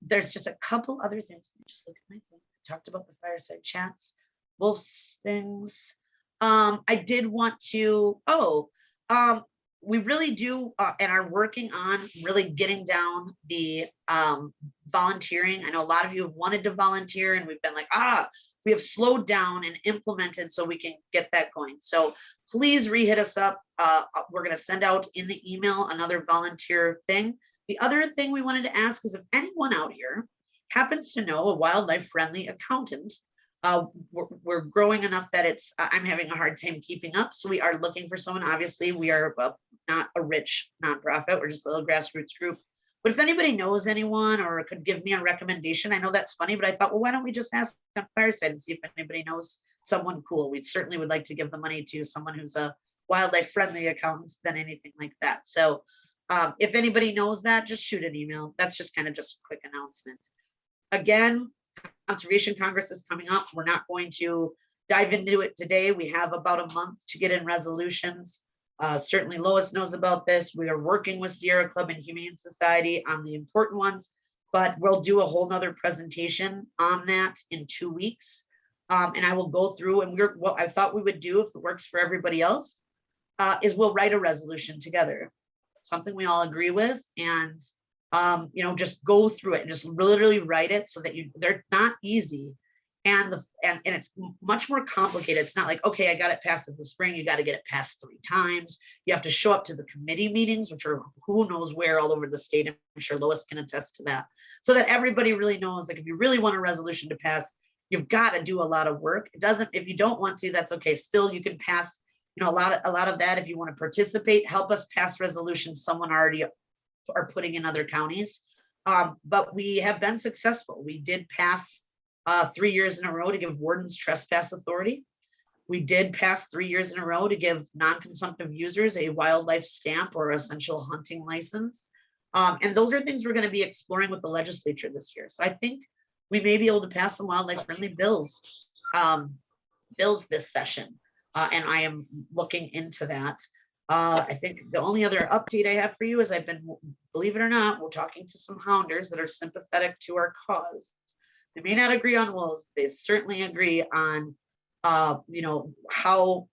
There's just a couple other things. Let me just look at my thing. I talked about the fireside chats, wolves things. I did want to, we really do and are working on really getting down the volunteering. I know a lot of you have wanted to volunteer, and we've been like, we have slowed down and implemented so we can get that going. So please re-hit us up. We're going to send out in the email another volunteer thing. The other thing we wanted to ask is if anyone out here happens to know a wildlife friendly accountant we're growing enough that I'm having a hard time keeping up. So we are looking for someone. Obviously, we are not a rich nonprofit. We're just a little grassroots group. But if anybody knows anyone or could give me a recommendation, I know that's funny, but I thought, well, why don't we just ask on Fireside and see if anybody knows someone cool? We certainly would like to give the money to someone who's a wildlife friendly accountant than anything like that. So if anybody knows that, just shoot an email. That's just kind of just a quick announcement. Again, Conservation Congress is coming up. We're not going to dive into it today. We have about a month to get in resolutions. Certainly Lois knows about this. We are working with Sierra Club and Humane Society on the important ones, but we'll do a whole nother presentation on that in 2 weeks. And I will go through, and what I thought we would do, if it works for everybody else, is we'll write a resolution together, something we all agree with, and just go through it and just literally write it so that they're not easy. And it's much more complicated. It's not like, okay, I got it passed in the spring. You got to get it passed 3 times. You have to show up to the committee meetings, which are who knows where all over the state. I'm sure Lois can attest to that. So that everybody really knows, like, if you really want a resolution to pass, you've got to do a lot of work. It doesn't, if you don't want to, that's okay. Still, you can pass, a lot of that. If you want to participate, help us pass resolutions someone already are putting in other counties. But we have been successful. We did pass 3 years in a row to give wardens trespass authority. We did pass 3 years in a row to give non-consumptive users a wildlife stamp or essential hunting license. And those are things we're going to be exploring with the legislature this year. So I think we may be able to pass some wildlife friendly bills this session. And I am looking into that. I think the only other update I have for you is I've been, believe it or not, we're talking to some hounders that are sympathetic to our cause. They may not agree on wolves, but they certainly agree on, how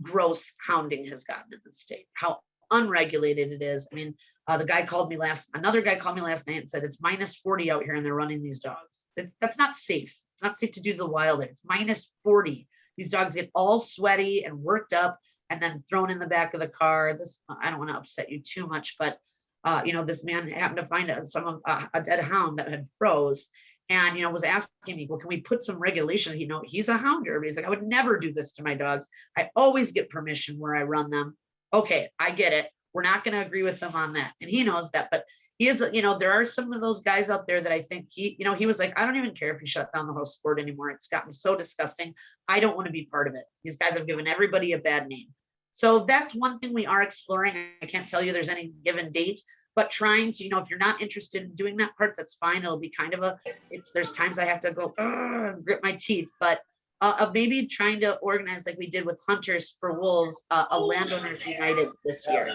gross hounding has gotten in the state, how unregulated it is. I mean, another guy called me last night and said it's -40 out here and they're running these dogs. That's not safe. It's not safe to do the wild. It's -40. These dogs get all sweaty and worked up and then thrown in the back of the car. I don't want to upset you too much, but this man happened to find a dead hound that had froze, and was asking me, well, can we put some regulation? He's a hounder, but he's like, I would never do this to my dogs. I always get permission where I run them. Okay, I get it. We're not going to agree with them on that, and he knows that. But he is, there are some of those guys out there that I think he was like, I don't even care if you shut down the whole sport anymore. It's gotten so disgusting. I don't want to be part of it. These guys have given everybody a bad name. So that's one thing we are exploring. I can't tell you there's any given date, but trying to, if you're not interested in doing that part, that's fine. It'll be kind of there's times I have to go grip my teeth, but of maybe trying to organize, like we did with Hunters for Wolves, a Landowners United this year.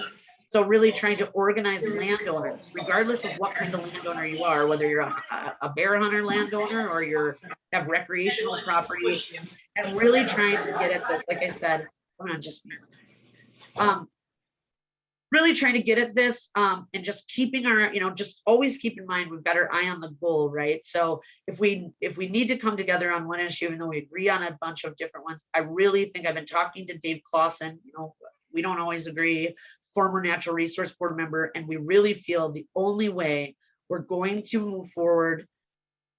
So really trying to organize landowners, regardless of what kind of landowner you are, whether you're a bear hunter landowner or have recreational property, and really trying to get at this, like I said, really trying to get at this and just keeping our, just always keep in mind we've got our eye on the goal, right? So if we need to come together on one issue, even though we agree on a bunch of different ones, I really think I've been talking to Dave Clausen, we don't always agree, former Natural Resource Board member, and we really feel the only way we're going to move forward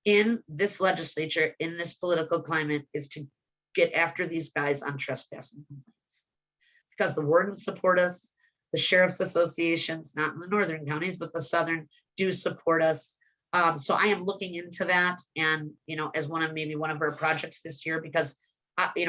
in this legislature, in this political climate, is to get after these guys on trespassing complaints. Because the wardens support us, the sheriff's associations, not in the northern counties, but the southern, do support us. So I am looking into that, and as one of our projects this year, because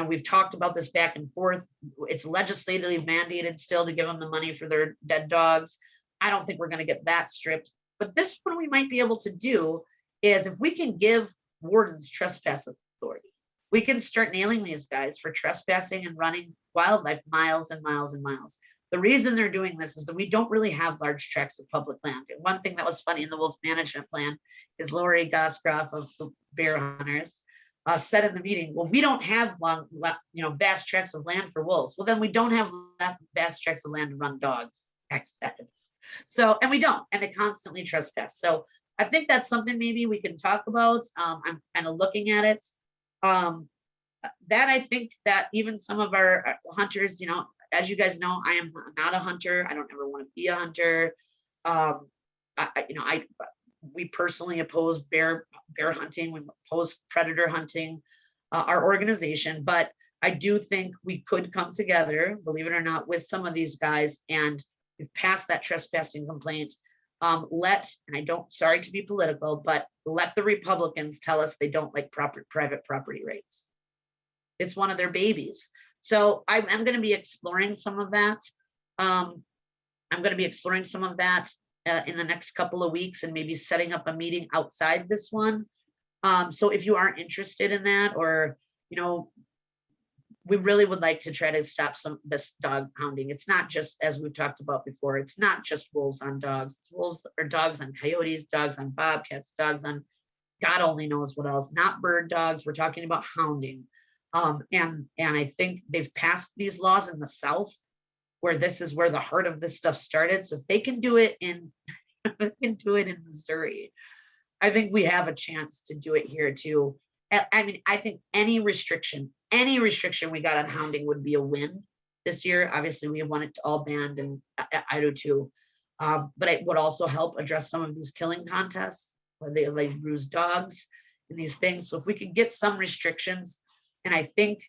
we've talked about this back and forth. It's legislatively mandated still to give them the money for their dead dogs. I don't think we're going to get that stripped, but this one we might be able to do is if we can give wardens trespass authority, we can start nailing these guys for trespassing and running wildlife miles and miles and miles. The reason they're doing this is that we don't really have large tracts of public land. And one thing that was funny in the wolf management plan is Lori Gosgroff of the Bear Hunters said in the meeting, well, we don't have vast tracts of land for wolves. Well, then we don't have vast tracts of land to run dogs, I said. So, and we don't, and they constantly trespass. So I think that's something maybe we can talk about. I'm kind of looking at it. That I think that even some of our hunters, as you guys know, I am not a hunter. I don't ever want to be a hunter. We personally oppose bear hunting. We oppose predator hunting. our organization, but I do think we could come together, believe it or not, with some of these guys, and we've passed that trespassing complaint. Sorry to be political, but let the Republicans tell us they don't like private property rights. It's one of their babies. So I'm going to be exploring some of that. In the next couple of weeks, and maybe setting up a meeting outside this one. So if you are interested in that, or, we really would like to try to stop this dog hounding. It's not just, as we've talked about before, it's not just wolves on dogs. It's wolves or dogs on coyotes, dogs on bobcats, dogs on God only knows what else. Not bird dogs. We're talking about hounding. And I think they've passed these laws in the South, where this is where the heart of this stuff started. So if they can do it in Missouri, I think we have a chance to do it here too. I mean, I think any restriction we got on hounding would be a win this year. Obviously, we want it to all banned, and I do too. But it would also help address some of these killing contests where they like bruise dogs and these things. So if we could get some restrictions, and I think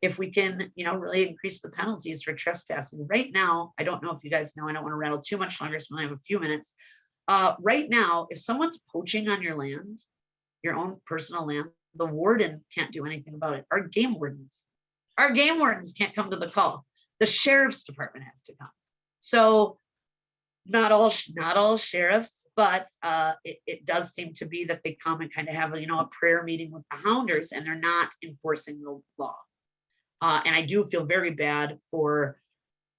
if we can, really increase the penalties for trespassing. Right now, I don't know if you guys know, I don't want to rattle too much longer, so we only have a few minutes. Right now, if someone's poaching on your land, your own personal land, the warden can't do anything about it. Our game wardens can't come to the call. The sheriff's department has to come. So not all sheriffs, but it does seem to be that they come and kind of have a prayer meeting with the hounders, and they're not enforcing the law. And I do feel very bad for,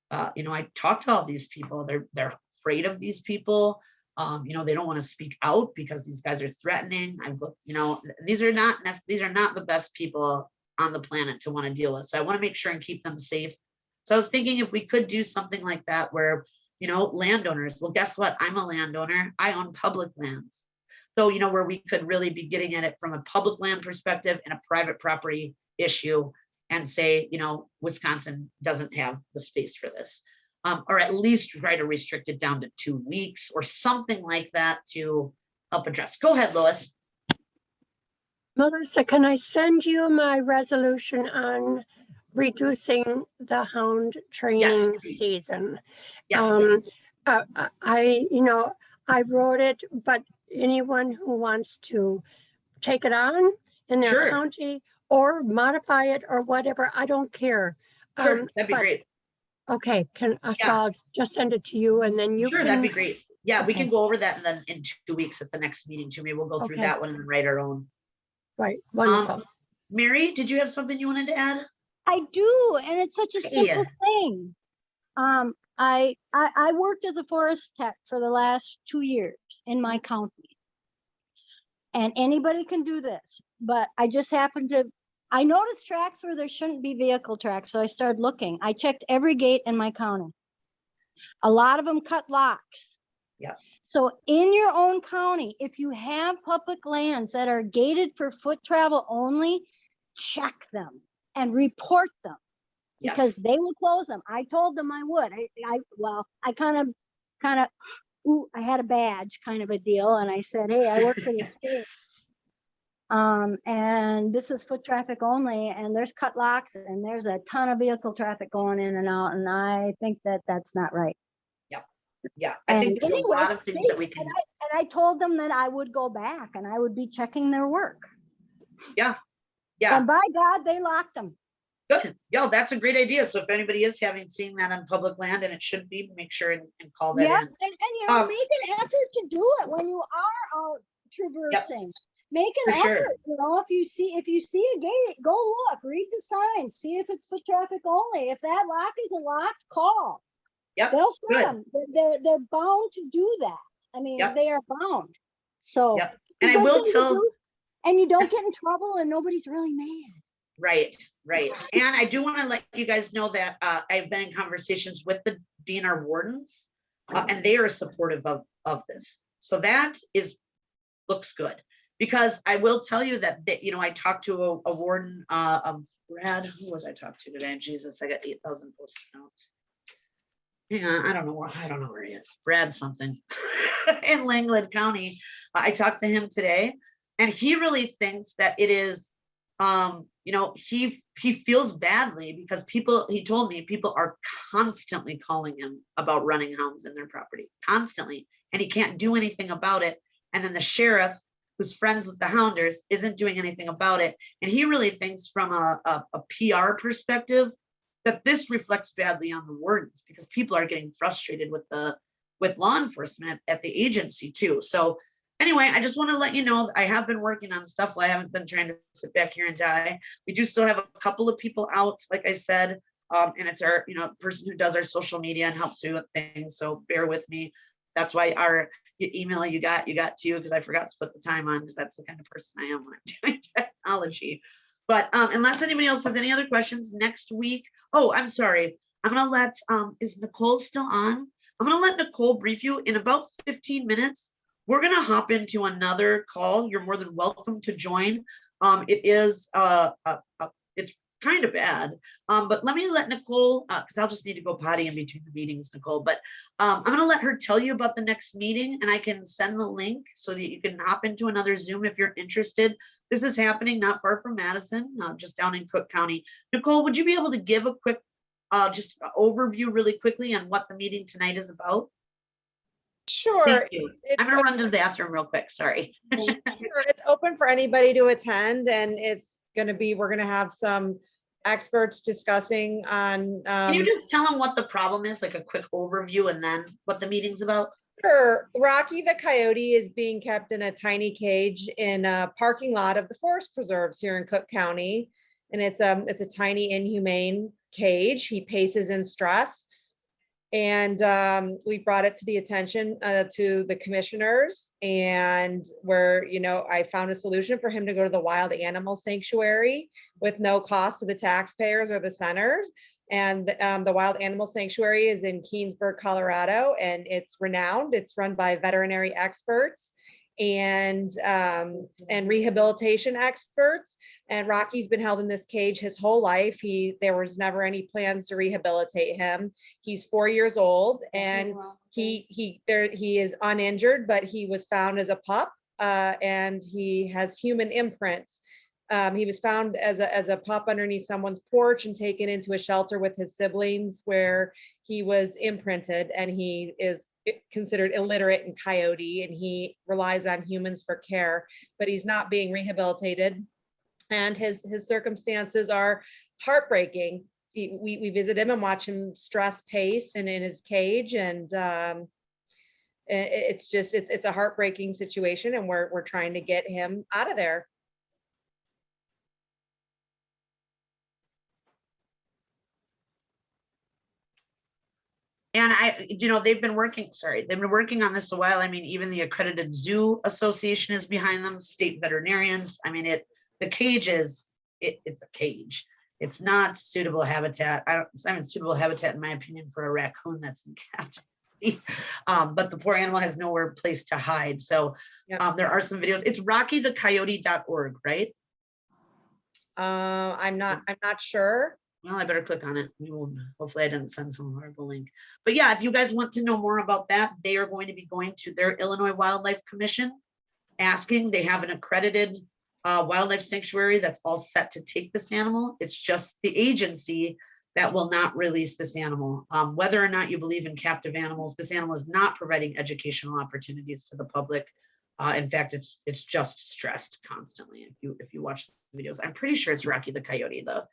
I talk to all these people. They're afraid of these people. They don't want to speak out because these guys are threatening. I've looked, these are not the best people on the planet to want to deal with. So I want to make sure and keep them safe. So I was thinking if we could do something like that where, landowners, well, guess what? I'm a landowner. I own public lands. So, where we could really be getting at it from a public land perspective and a private property issue, and say, Wisconsin doesn't have the space for this. Or at least try to restrict it down to 2 weeks or something like that to help address. Go ahead, Lois. Melissa, can I send you my resolution on reducing the hound training season? Yes. I wrote it, but anyone who wants to take it on in their county or modify it or whatever, I don't care. Sure, that'd be great. Okay, so I'll just send it to you, and then you can. That'd be great. Yeah, we can go over that, and then in 2 weeks at the next meeting too. Maybe we'll go through that one and then write our own. Right, wonderful. Mary, did you have something you wanted to add? I do, and it's such a simple thing. I worked as a forest tech for the last 2 years in my county, and anybody can do this, but I just happened to. I noticed tracks where there shouldn't be vehicle tracks, so I started looking. I checked every gate in my county. A lot of them cut locks. Yeah. So in your own county, if you have public lands that are gated for foot travel only, check them and report them, because they will close them. I told them I would. I kind of, I had a badge kind of a deal, and I said, hey, I work for the state. And this is foot traffic only, and there's cut locks, and there's a ton of vehicle traffic going in and out, and I think that that's not right. Yeah. I think there's a lot of things that we can. And I told them that I would go back and I would be checking their work. Yeah. And by God, they locked them. Good. Yeah, that's a great idea. So if anybody is seeing that on public land, and it should be, make sure and call that in. And make an effort to do it when you are out traversing. Make an effort. If you see a gate, go look, read the signs, see if it's foot traffic only. If that lock isn't locked, call. They'll shut them. They're bound to do that. I mean, they are bound. So, and I will tell. And you don't get in trouble, and nobody's really mad. Right. And I do want to let you guys know that I've been in conversations with the DNR wardens, and they are supportive of this. So that looks good, because I will tell you that I talked to a warden of Brad. Who was I talked to today? Jesus, I got 8,000 post notes. Yeah, I don't know where he is. Brad something in Langland County. I talked to him today, and he really thinks that it is you know, he feels badly because people, he told me people are constantly calling him about running hounds in their property, constantly, and he can't do anything about it. And then the sheriff, who's friends with the hounders, isn't doing anything about it. And he really thinks from a PR perspective that this reflects badly on the wardens, because people are getting frustrated with law enforcement at the agency too. So anyway, I just want to let you know I have been working on stuff. I haven't been trying to sit back here and die. We do still have a couple of people out, like I said, and it's our, you know, person who does our social media and helps me with things. So bear with me. That's why our email you got to, because I forgot to put the time on, because that's the kind of person I am when I'm doing technology. But unless anybody else has any other questions next week. Oh, I'm sorry. I'm gonna let is Nicole still on? I'm gonna let Nicole brief you in about 15 minutes. We're gonna hop into another call. You're more than welcome to join. It is it's kind of bad, but let me let Nicole, because I'll just need to go potty in between the meetings, Nicole. But I'm gonna let her tell you about the next meeting, and I can send the link so that you can hop into another Zoom if you're interested. This is happening not far from Madison, just down in Cook County. Nicole, would you be able to give a quick, just overview really quickly on what the meeting tonight is about? Sure. Thank you. I'm gonna run to the bathroom real quick, sorry. Sure. It's open for anybody to attend, and it's gonna be, we're gonna have some experts discussing on. Can you just tell them what the problem is, like a quick overview, and then what the meeting's about? Sure. Rocky the Coyote is being kept in a tiny cage in a parking lot of the forest preserves here in Cook County. And it's a tiny inhumane cage. He paces in stress. And we brought it to the attention to the commissioners, and where, you know, I found a solution for him to go to the wild animal sanctuary with no cost to the taxpayers or the centers. And the wild animal sanctuary is in Keensburg, Colorado, and it's renowned. It's run by veterinary experts and rehabilitation experts. And Rocky's been held in this cage his whole life. There was never any plans to rehabilitate him. He's 4 years old, and he is uninjured, but he was found as a pup, and he has human imprints. He was found as a pup underneath someone's porch and taken into a shelter with his siblings, where he was imprinted, and he is considered illiterate and coyote, and he relies on humans for care, but he's not being rehabilitated, and his circumstances are heartbreaking. We visit him and watch him stress pace and in his cage, and it's a heartbreaking situation, and we're trying to get him out of there. And you know, they've been working on this a while. I mean, even the Accredited Zoo Association is behind them, state veterinarians. I mean, the cage is, it's a cage. It's not suitable habitat. It's not even suitable habitat, in my opinion, for a raccoon that's in captivity. But the poor animal has nowhere place to hide. So there are some videos. It's rockythecoyote.org, right? I'm not sure. Well, I better click on it. Hopefully I didn't send some horrible link. But yeah, if you guys want to know more about that, they are going to be going to their Illinois Wildlife Commission, asking. They have an accredited wildlife sanctuary that's all set to take this animal. It's just the agency that will not release this animal. Whether or not you believe in captive animals, this animal is not providing educational opportunities to the public. In fact, it's just stressed constantly. If you watch the videos, I'm pretty sure it's Rocky the Coyote, the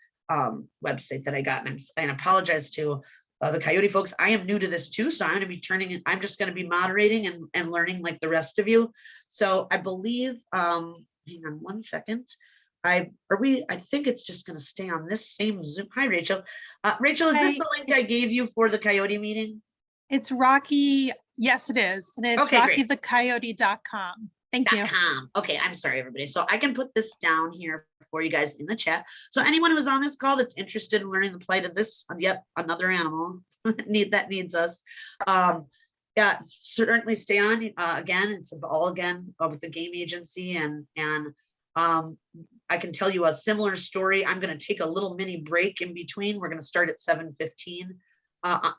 website that I got, and I apologize to the Coyote folks. I am new to this too, so I'm going to be I'm just going to be moderating and learning like the rest of you. So I believe, hang on one second. I think it's just going to stay on this same Zoom. Hi, Rachel. Rachel, is this the link I gave you for the Coyote meeting? It's Rocky. Yes, it is. And it's okay, rockythecoyote.com. Thank you. Okay, I'm sorry, everybody. So I can put this down here for you guys in the chat. So anyone who's on this call that's interested in learning the plight of this, yet another animal that needs us, yeah, certainly stay on. Again, it's all again with the game agency, and I can tell you a similar story. I'm going to take a little mini break in between. We're going to start at 7:15.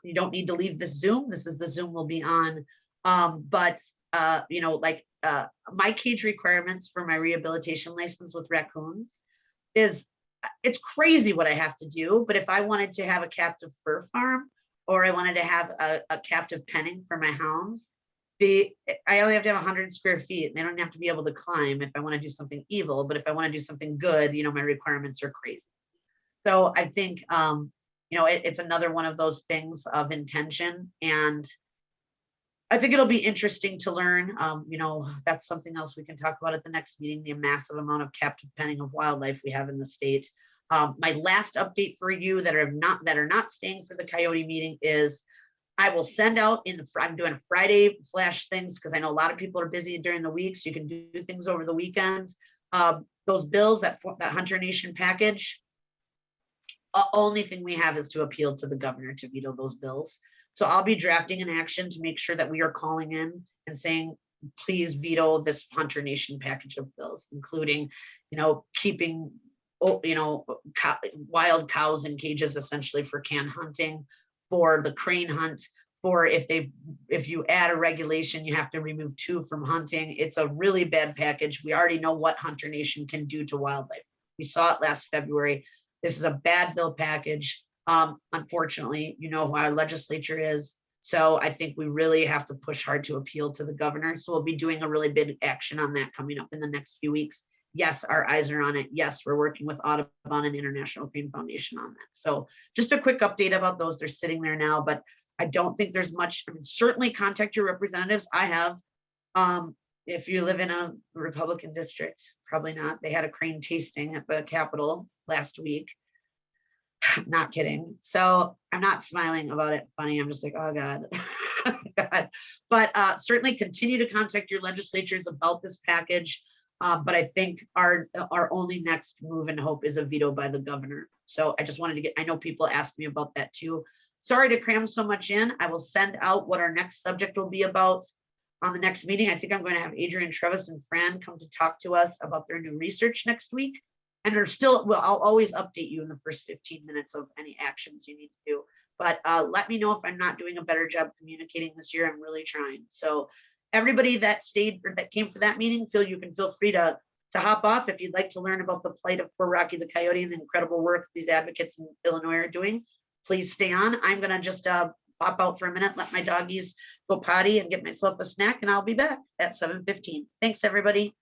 You don't need to leave this Zoom. This is the Zoom we'll be on. But you know, like my cage requirements for my rehabilitation license with raccoons is it's crazy what I have to do. But if I wanted to have a captive fur farm, or I wanted to have a captive penning for my hounds, I only have to have 100 square feet, and they don't have to be able to climb if I want to do something evil. But if I want to do something good, my requirements are crazy. So I think, it's another one of those things of intention. And I think it'll be interesting to learn. That's something else we can talk about at the next meeting, the massive amount of captive penning of wildlife we have in the state. My last update for you that are not staying for the Coyote meeting is I will send out I'm doing Friday flash things because I know a lot of people are busy during the week, so you can do things over the weekend. Those bills, that Hunter Nation package, only thing we have is to appeal to the governor to veto those bills. So I'll be drafting an action to make sure that we are calling in and saying, please veto this Hunter Nation package of bills, including, keeping, wild cows in cages essentially for canned hunting, for the crane hunt, for if you add a regulation, you have to remove 2 from hunting. It's a really bad package. We already know what Hunter Nation can do to wildlife. We saw it last February. This is a bad bill package. Unfortunately, who our legislature is. So I think we really have to push hard to appeal to the governor. So we'll be doing a really big action on that coming up in the next few weeks. Yes, our eyes are on it. Yes, we're working with Audubon and International Crane Foundation on that. So just a quick update about those. They're sitting there now, but I don't think there's much. Certainly contact your representatives. I have. If you live in a Republican district, probably not. They had a crane tasting at the Capitol last week. Not kidding. So I'm not smiling about it. Funny. I'm just like, oh God. God. But certainly continue to contact your legislatures about this package. But I think our only next move and hope is a veto by the governor. So I just wanted to I know people asked me about that too. Sorry to cram so much in. I will send out what our next subject will be about on the next meeting. I think I'm going to have Adrian, Trevis, and Fran come to talk to us about their new research next week. And I'll always update you in the first 15 minutes of any actions you need to do. But let me know if I'm not doing a better job communicating this year. I'm really trying. So everybody that stayed or that came for that meeting, you can feel free to hop off if you'd like to learn about the plight of poor Rocky the Coyote and the incredible work these advocates in Illinois are doing. Please stay on. I'm going to just pop out for a minute, let my doggies go potty and get myself a snack, and I'll be back at 7:15. Thanks, everybody.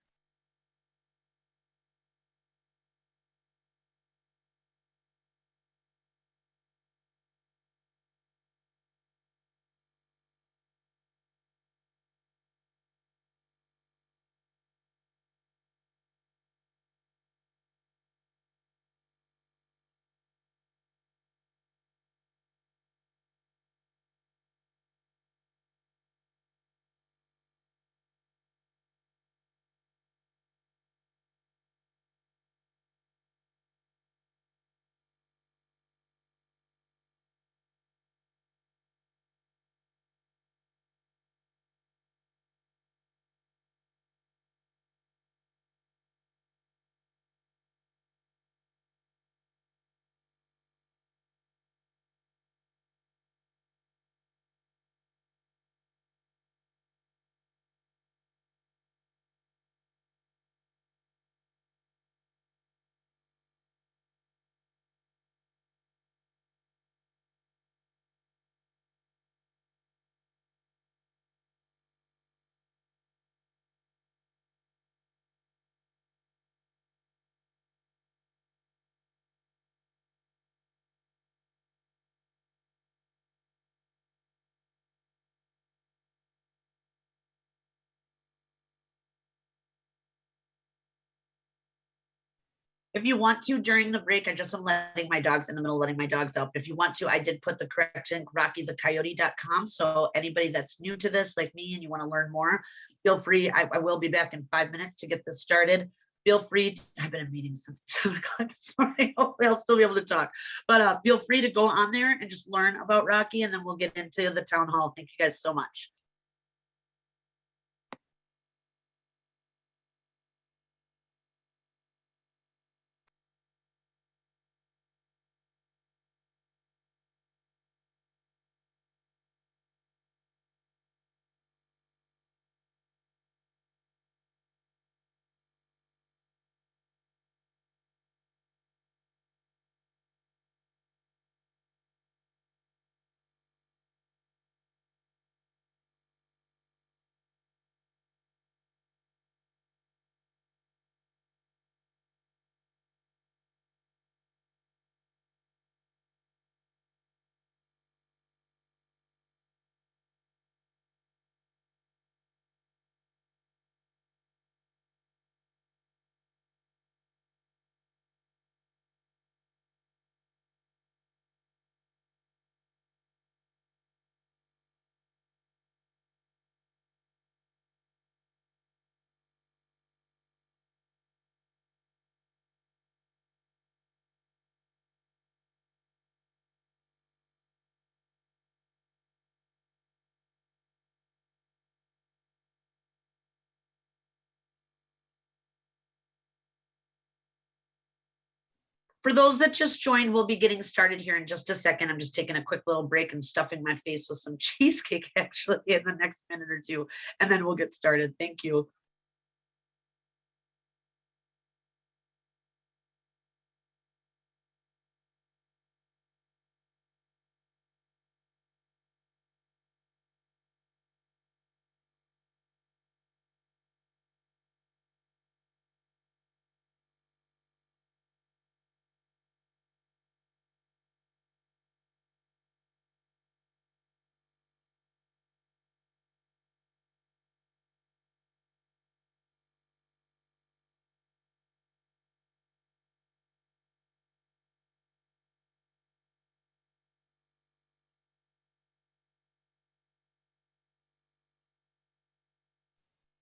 If you want to, during the break, I just am letting my dogs in the middle, letting my dogs out. If you want to, I did put the correction, rockythecoyote.com. So anybody that's new to this, like me, and you want to learn more, feel free. I will be back in 5 minutes to get this started. Feel free. I've been in meetings since 7 o'clock this morning. Hopefully I'll still be able to talk. But feel free to go on there and just learn about Rocky, and then we'll get into the town hall. Thank you guys so much. For those that just joined, we'll be getting started here in just a second. I'm just taking a quick little break and stuffing my face with some cheesecake actually in the next minute or two, and then we'll get started. Thank you.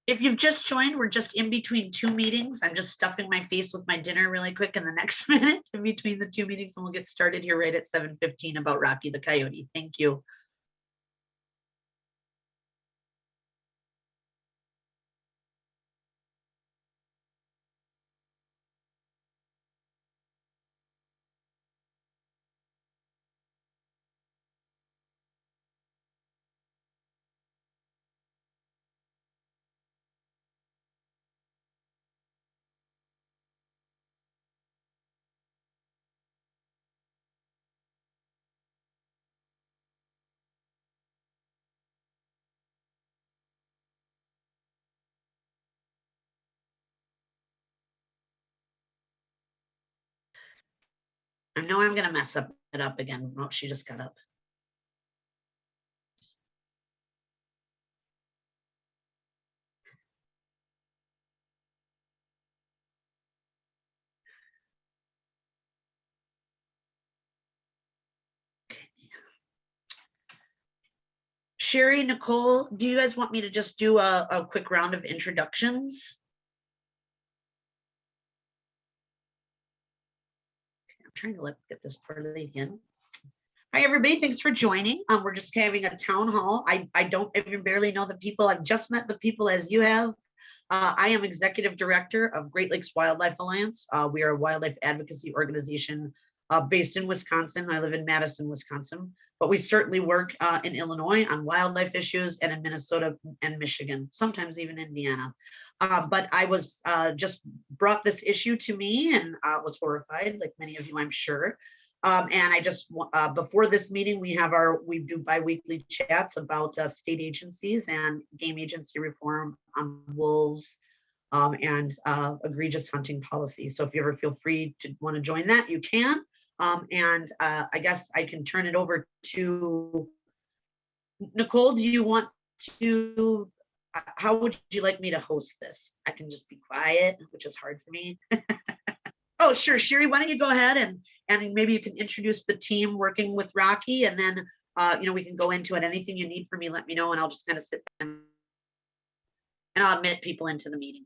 If you've just joined, we're just in between two meetings. I'm just stuffing my face with my dinner really quick in the next minute in between the two meetings, and we'll get started here right at 7:15 about Rocky the Coyote. Thank you. I know I'm gonna mess it up again. Oh, she just got up. Sherry, Nicole, do you guys want me to just do a quick round of introductions? I'm trying to let's get this parlayed in. Hi, everybody. Thanks for joining. We're just having a town hall. I don't even barely know the people. I've just met the people as you have. I am executive director of Great Lakes Wildlife Alliance. We are a wildlife advocacy organization based in Wisconsin. I live in Madison, Wisconsin, but we certainly work in Illinois on wildlife issues and in Minnesota and Michigan, sometimes even Indiana. But I was just brought this issue to me and was horrified, like many of you, I'm sure. And I just, before this meeting, we do bi-weekly chats about state agencies and game agency reform on wolves and egregious hunting policy. So if you ever feel free to want to join that, you can. And I guess I can turn it over to Nicole. Do you want to, how would you like me to host this? I can just be quiet, which is hard for me. Oh, sure. Sherry, why don't you go ahead and maybe you can introduce the team working with Rocky, and then, we can go into it. Anything you need from me, let me know, and I'll just kind of sit and I'll admit people into the meeting.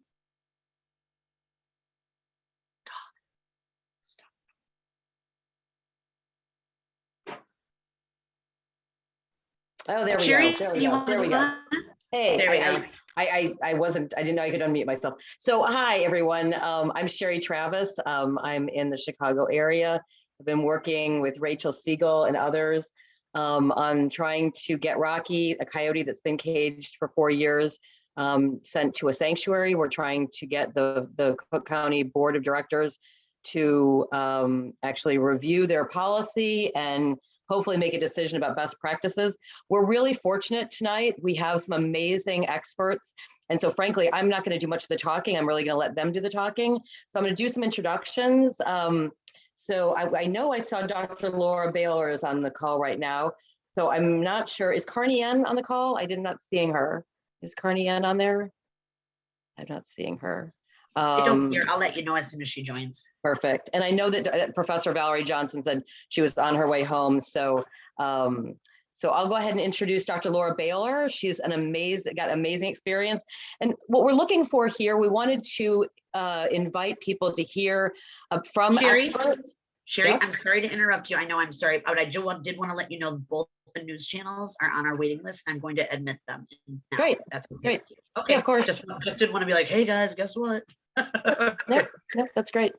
Oh, there we Sherry, go. There we do you go. want There to we do go. that? Hey, There we go. I didn't know I could unmute myself. So hi, everyone. I'm Sherry Travis. I'm in the Chicago area. I've been working with Rachel Siegel and others on trying to get Rocky, a coyote that's been caged for 4 years, sent to a sanctuary. We're trying to get the Cook County Board of Directors to actually review their policy and hopefully make a decision about best practices. We're really fortunate tonight. We have some amazing experts. And so frankly, I'm not gonna do much of the talking. I'm really gonna let them do the talking. So I'm gonna do some introductions. So I know I saw Dr. Laura Baylor is on the call right now. So I'm not sure, is Carney Ann on the call? I did not seeing her. Is Carney Ann on there? I'm not seeing her. I don't see her. I'll let you know as soon as she joins. Perfect. And I know that Professor Valerie Johnson said she was on her way home. So so I'll go ahead and introduce Dr. Laura Baylor. She's got amazing experience. And what we're looking for here, we wanted to invite people to hear from experts. Sherry, Yeah. I'm sorry to interrupt you. I know I'm sorry, but I did want to let you know both the news channels are on our waiting list. And I'm going to admit them now. Great. That's okay. Great. Okay, Yeah, of course. Just didn't want to be like, hey guys, guess what? Nope, that's great.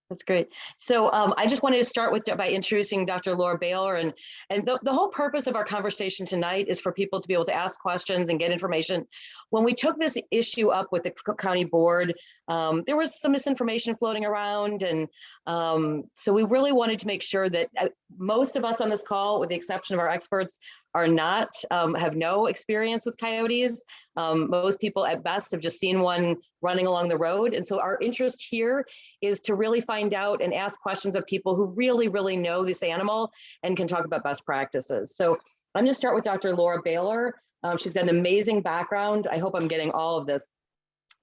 That's great. So I just wanted to start with by introducing Dr. Laura Baler, and the whole purpose of our conversation tonight is for people to be able to ask questions and get information. When we took this issue up with the Cook County Board, there was some misinformation floating around, and so we really wanted to make sure that most of us on this call, with the exception of our experts, are not have no experience with coyotes. Most people at best have just seen one running along the road. And so our interest here is to really find out and ask questions of people who really know this animal and can talk about best practices. So I'm going to start with Dr. Laura Baylor. She's got an amazing background. I hope I'm getting all of this.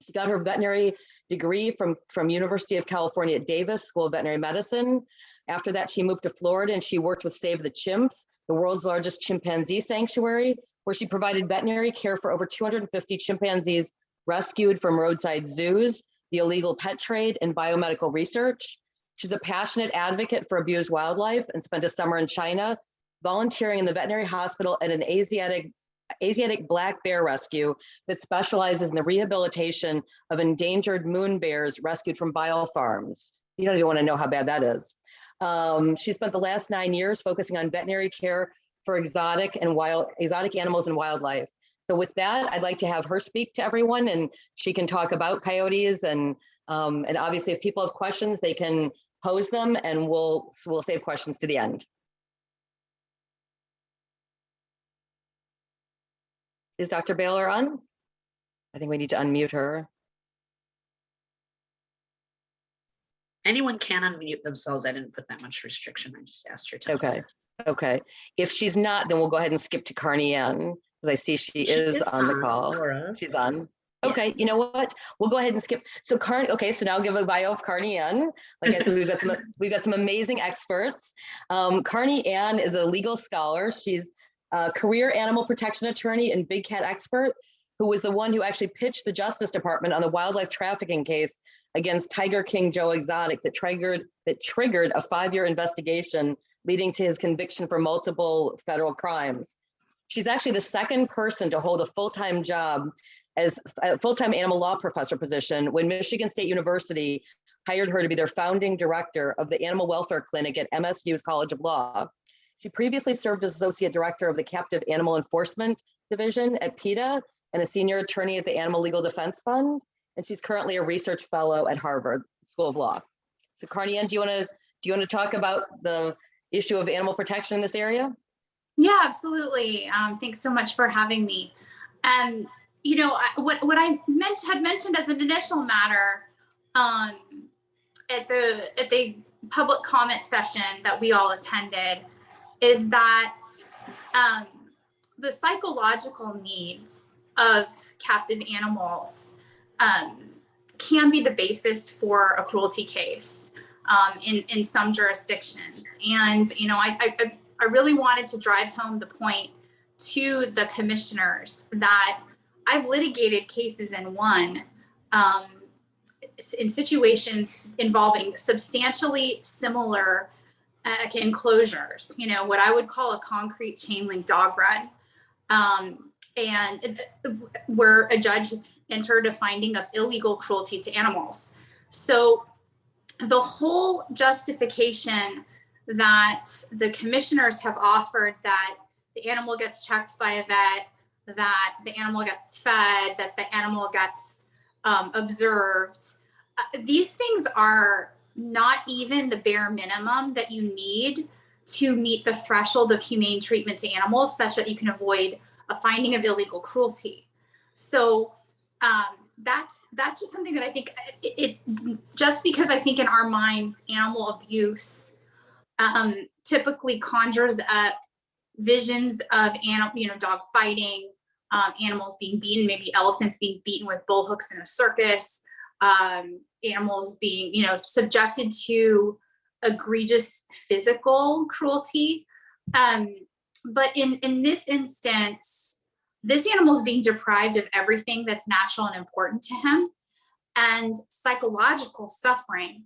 She got her veterinary degree from University of California at Davis School of Veterinary Medicine. After that, she moved to Florida and she worked with Save the Chimps, the world's largest chimpanzee sanctuary, where she provided veterinary care for over 250 chimpanzees rescued from roadside zoos, the illegal pet trade, and biomedical research. She's a passionate advocate for abused wildlife and spent a summer in China volunteering in the veterinary hospital at an Asiatic black bear rescue that specializes in the rehabilitation of endangered moon bears rescued from biofarms. You don't even want to know how bad that is. She spent the last 9 years focusing on veterinary care for exotic animals and wildlife. So with that, I'd like to have her speak to everyone, and she can talk about coyotes, and obviously if people have questions, they can pose them, and we'll save questions to the end. Is Dr. Baylor on? I think we need to unmute her. Anyone can unmute themselves. I didn't put that much restriction. I just asked her to. Okay. If she's not, then we'll go ahead and skip to Carney Ann, because I see she is on the call. Laura. She's on. Okay, you know what? We'll go ahead and skip. So Carney, okay, so now I'll give a bio of Carney Ann. Like I said, we've got some amazing experts. Carney Ann is a legal scholar. She's a career animal protection attorney and big cat expert, who was the one who actually pitched the Justice Department on the wildlife trafficking case against Tiger King Joe Exotic that triggered a 5-year investigation leading to his conviction for multiple federal crimes. She's actually the second person to hold a full-time job as a full-time animal law professor position when Michigan State University hired her to be their founding director of the Animal Welfare Clinic at MSU's College of Law. She previously served as associate director of the Captive Animal Enforcement Division at PETA and a senior attorney at the Animal Legal Defense Fund. And she's currently a research fellow at Harvard School of Law. So Carney Ann, do you want to talk about the issue of animal protection in this area? Yeah, absolutely. Thanks so much for having me. You know, what I had mentioned as an initial matter at the public comment session that we all attended is that the psychological needs of captive animals can be the basis for a cruelty case in some jurisdictions. And, you know, I really wanted to drive home the point to the commissioners that I've litigated cases and won in situations involving substantially similar enclosures, you know, what I would call a concrete chain link dog run, and where a judge has entered a finding of illegal cruelty to animals. So the whole justification that the commissioners have offered, that the animal gets checked by a vet, that the animal gets fed, that the animal gets observed, these things are not even the bare minimum that you need to meet the threshold of humane treatment to animals such that you can avoid a finding of illegal cruelty. So that's just something that I think just because I think in our minds animal abuse typically conjures up visions of dog fighting, animals being beaten, maybe elephants being beaten with bull hooks in a circus, animals being, subjected to egregious physical cruelty. But in this instance, this animal is being deprived of everything that's natural and important to him. And psychological suffering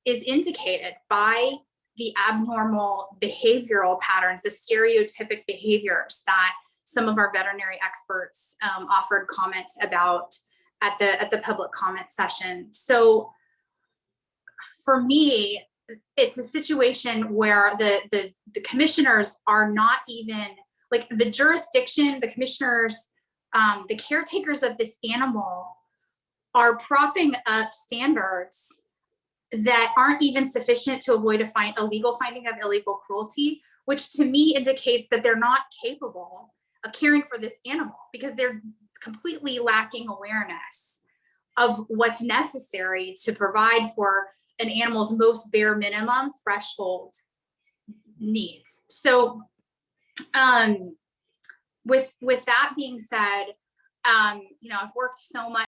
is indicated by the abnormal behavioral patterns, the stereotypic behaviors that some of our veterinary experts offered comments about at the public comment session. So for me, it's a situation where the commissioners are not even, like, the jurisdiction, the commissioners, the caretakers of this animal are propping up standards that aren't even sufficient to avoid a legal finding of illegal cruelty, which to me indicates that they're not capable of caring for this animal, because they're completely lacking awareness of what's necessary to provide for an animal's most bare minimum threshold needs. So with that being said, you know, I've worked so much